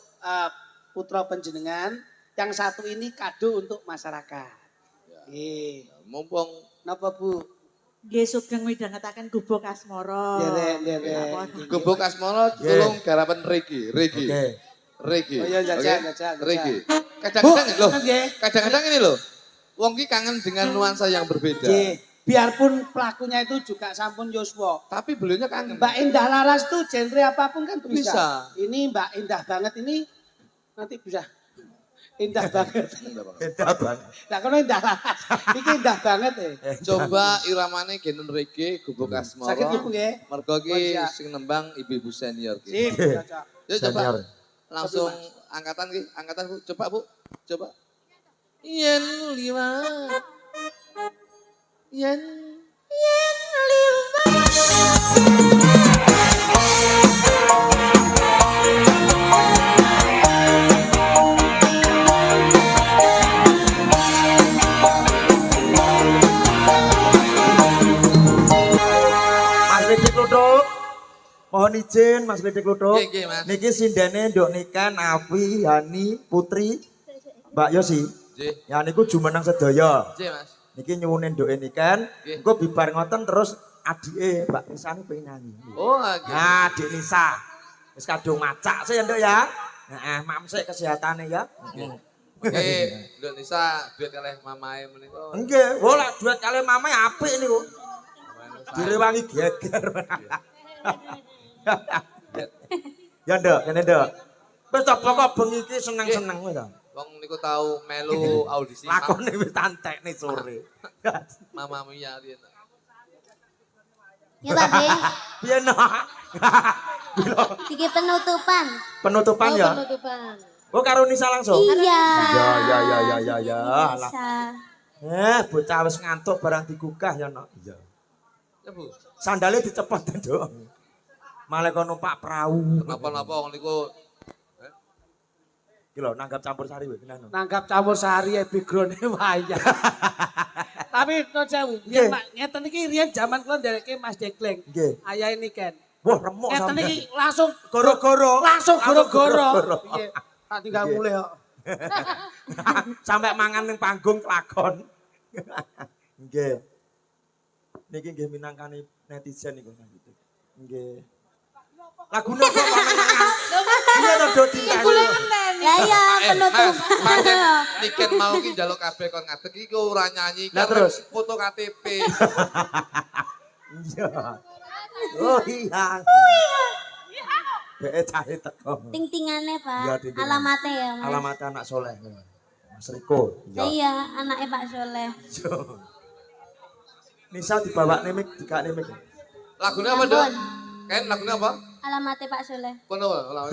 putra panjenengan, yang satu ini kado untuk masyarakat. Mumpung Napa Bu? Nggih sugeng midhangetaken gubuk asmara. Nderek. Gubuk Asmara tulung garapan Regi. Oh iya jajak. Regi. Bu, Kadang-kadang loh, nggih. kadang-kadang ini loh. Wong ki kangen dengan nuansa yang berbeda. Nggih. Biarpun pelakunya itu juga sampun Yoswa. Tapi beliaunya kangen. Mbak Indah Laras tuh genre apapun kan bisa. Bisa. Ini Mbak Indah banget ini nanti bisa. Indah banget. Beda banget. Lah kono Indah Laras. Iki indah banget Coba iramane genen reggae Gubuk Asmara. Sakit Ibu nggih. Mergo ki Siap. sing nembang ibu-ibu senior ki. Sip, cocok. Yuk coba Senior. langsung angkatan ki, angkatan Bu. Coba Bu. Coba. Yen liwat. Yen Mas Lidik Kluthuk. Mohon izin Mas Lidik Kluthuk. Nggih, Mas. Niki sindene nduk nikah Afi, Yani, Putri, Mbak Yosi. Nggih. Ya niku jumeneng sedaya. Nggih, Mas. Niki nyuwunin nduke nikan. Nggih. Engko bibar ngoten terus adike Mbak Nisa niku pengen nyanyi. Oh, nggih. Nah, Dik Nisa. Wis kadung macak sih nduk ya. Heeh, mamsik kesehatane ya. Nggih, Indonesia duet kalih mamae menika. Nggih, wah lek duet kali mamae apik niku. Direwangi geger. Ya nduk, kene nduk. Wis ta pokok bengi iki seneng-seneng wis ta. Wong niku tau melu audisi Lakone wis tantekne sore. Mama Mia riyen. Ya Pak Nggih. Piye no? Iki penutupan. Penutupan ya. Penutupan. Oh karo Nisa langsung. Iya. Ya. Alah. Bisa. Bocah wis ngantuk barang digugah ya no. Iya. Ya Bu. Sandale dicepot nduk. Malah kok numpak perahu. Napa-napa wong niku Iki lho nanggap campur sari wae tenan. Nanggap campur sari background wayah. Tapi non sewu, Nggih. ngeten iki riyen jaman kula ndereke Mas Dekleng. Nggih. Ayah ini kan. Wah, remuk Ngeten sampean. iki langsung Goro-goro. langsung goro-goro. Goro-goro. Iya. Tak tinggal Nggih. mulai kok. Sampai mangan ning panggung kelakon. Nggih. Niki nggih minangkani netizen niku gitu. Nggih. Lagune kok pamenangan. Iya to do dinteni. Ya ya penutupan. Pancen niken mau ki njaluk kabeh kon ngadeg iki ora nyanyi Lah terus? foto KTP. Iya. Oh iya. Beke cahe teko. Ting-tingane Pak. Iya, ting-tingan. Alamatnya ya Mas. Alamat anak soleh. Mas Riko. Iya, anaknya Pak Soleh. Nisa dibawa nemik, dikak nemik. Lagune apa, Dok? Kan lagune apa? Alamatnya Pak Soleh. Kono wae.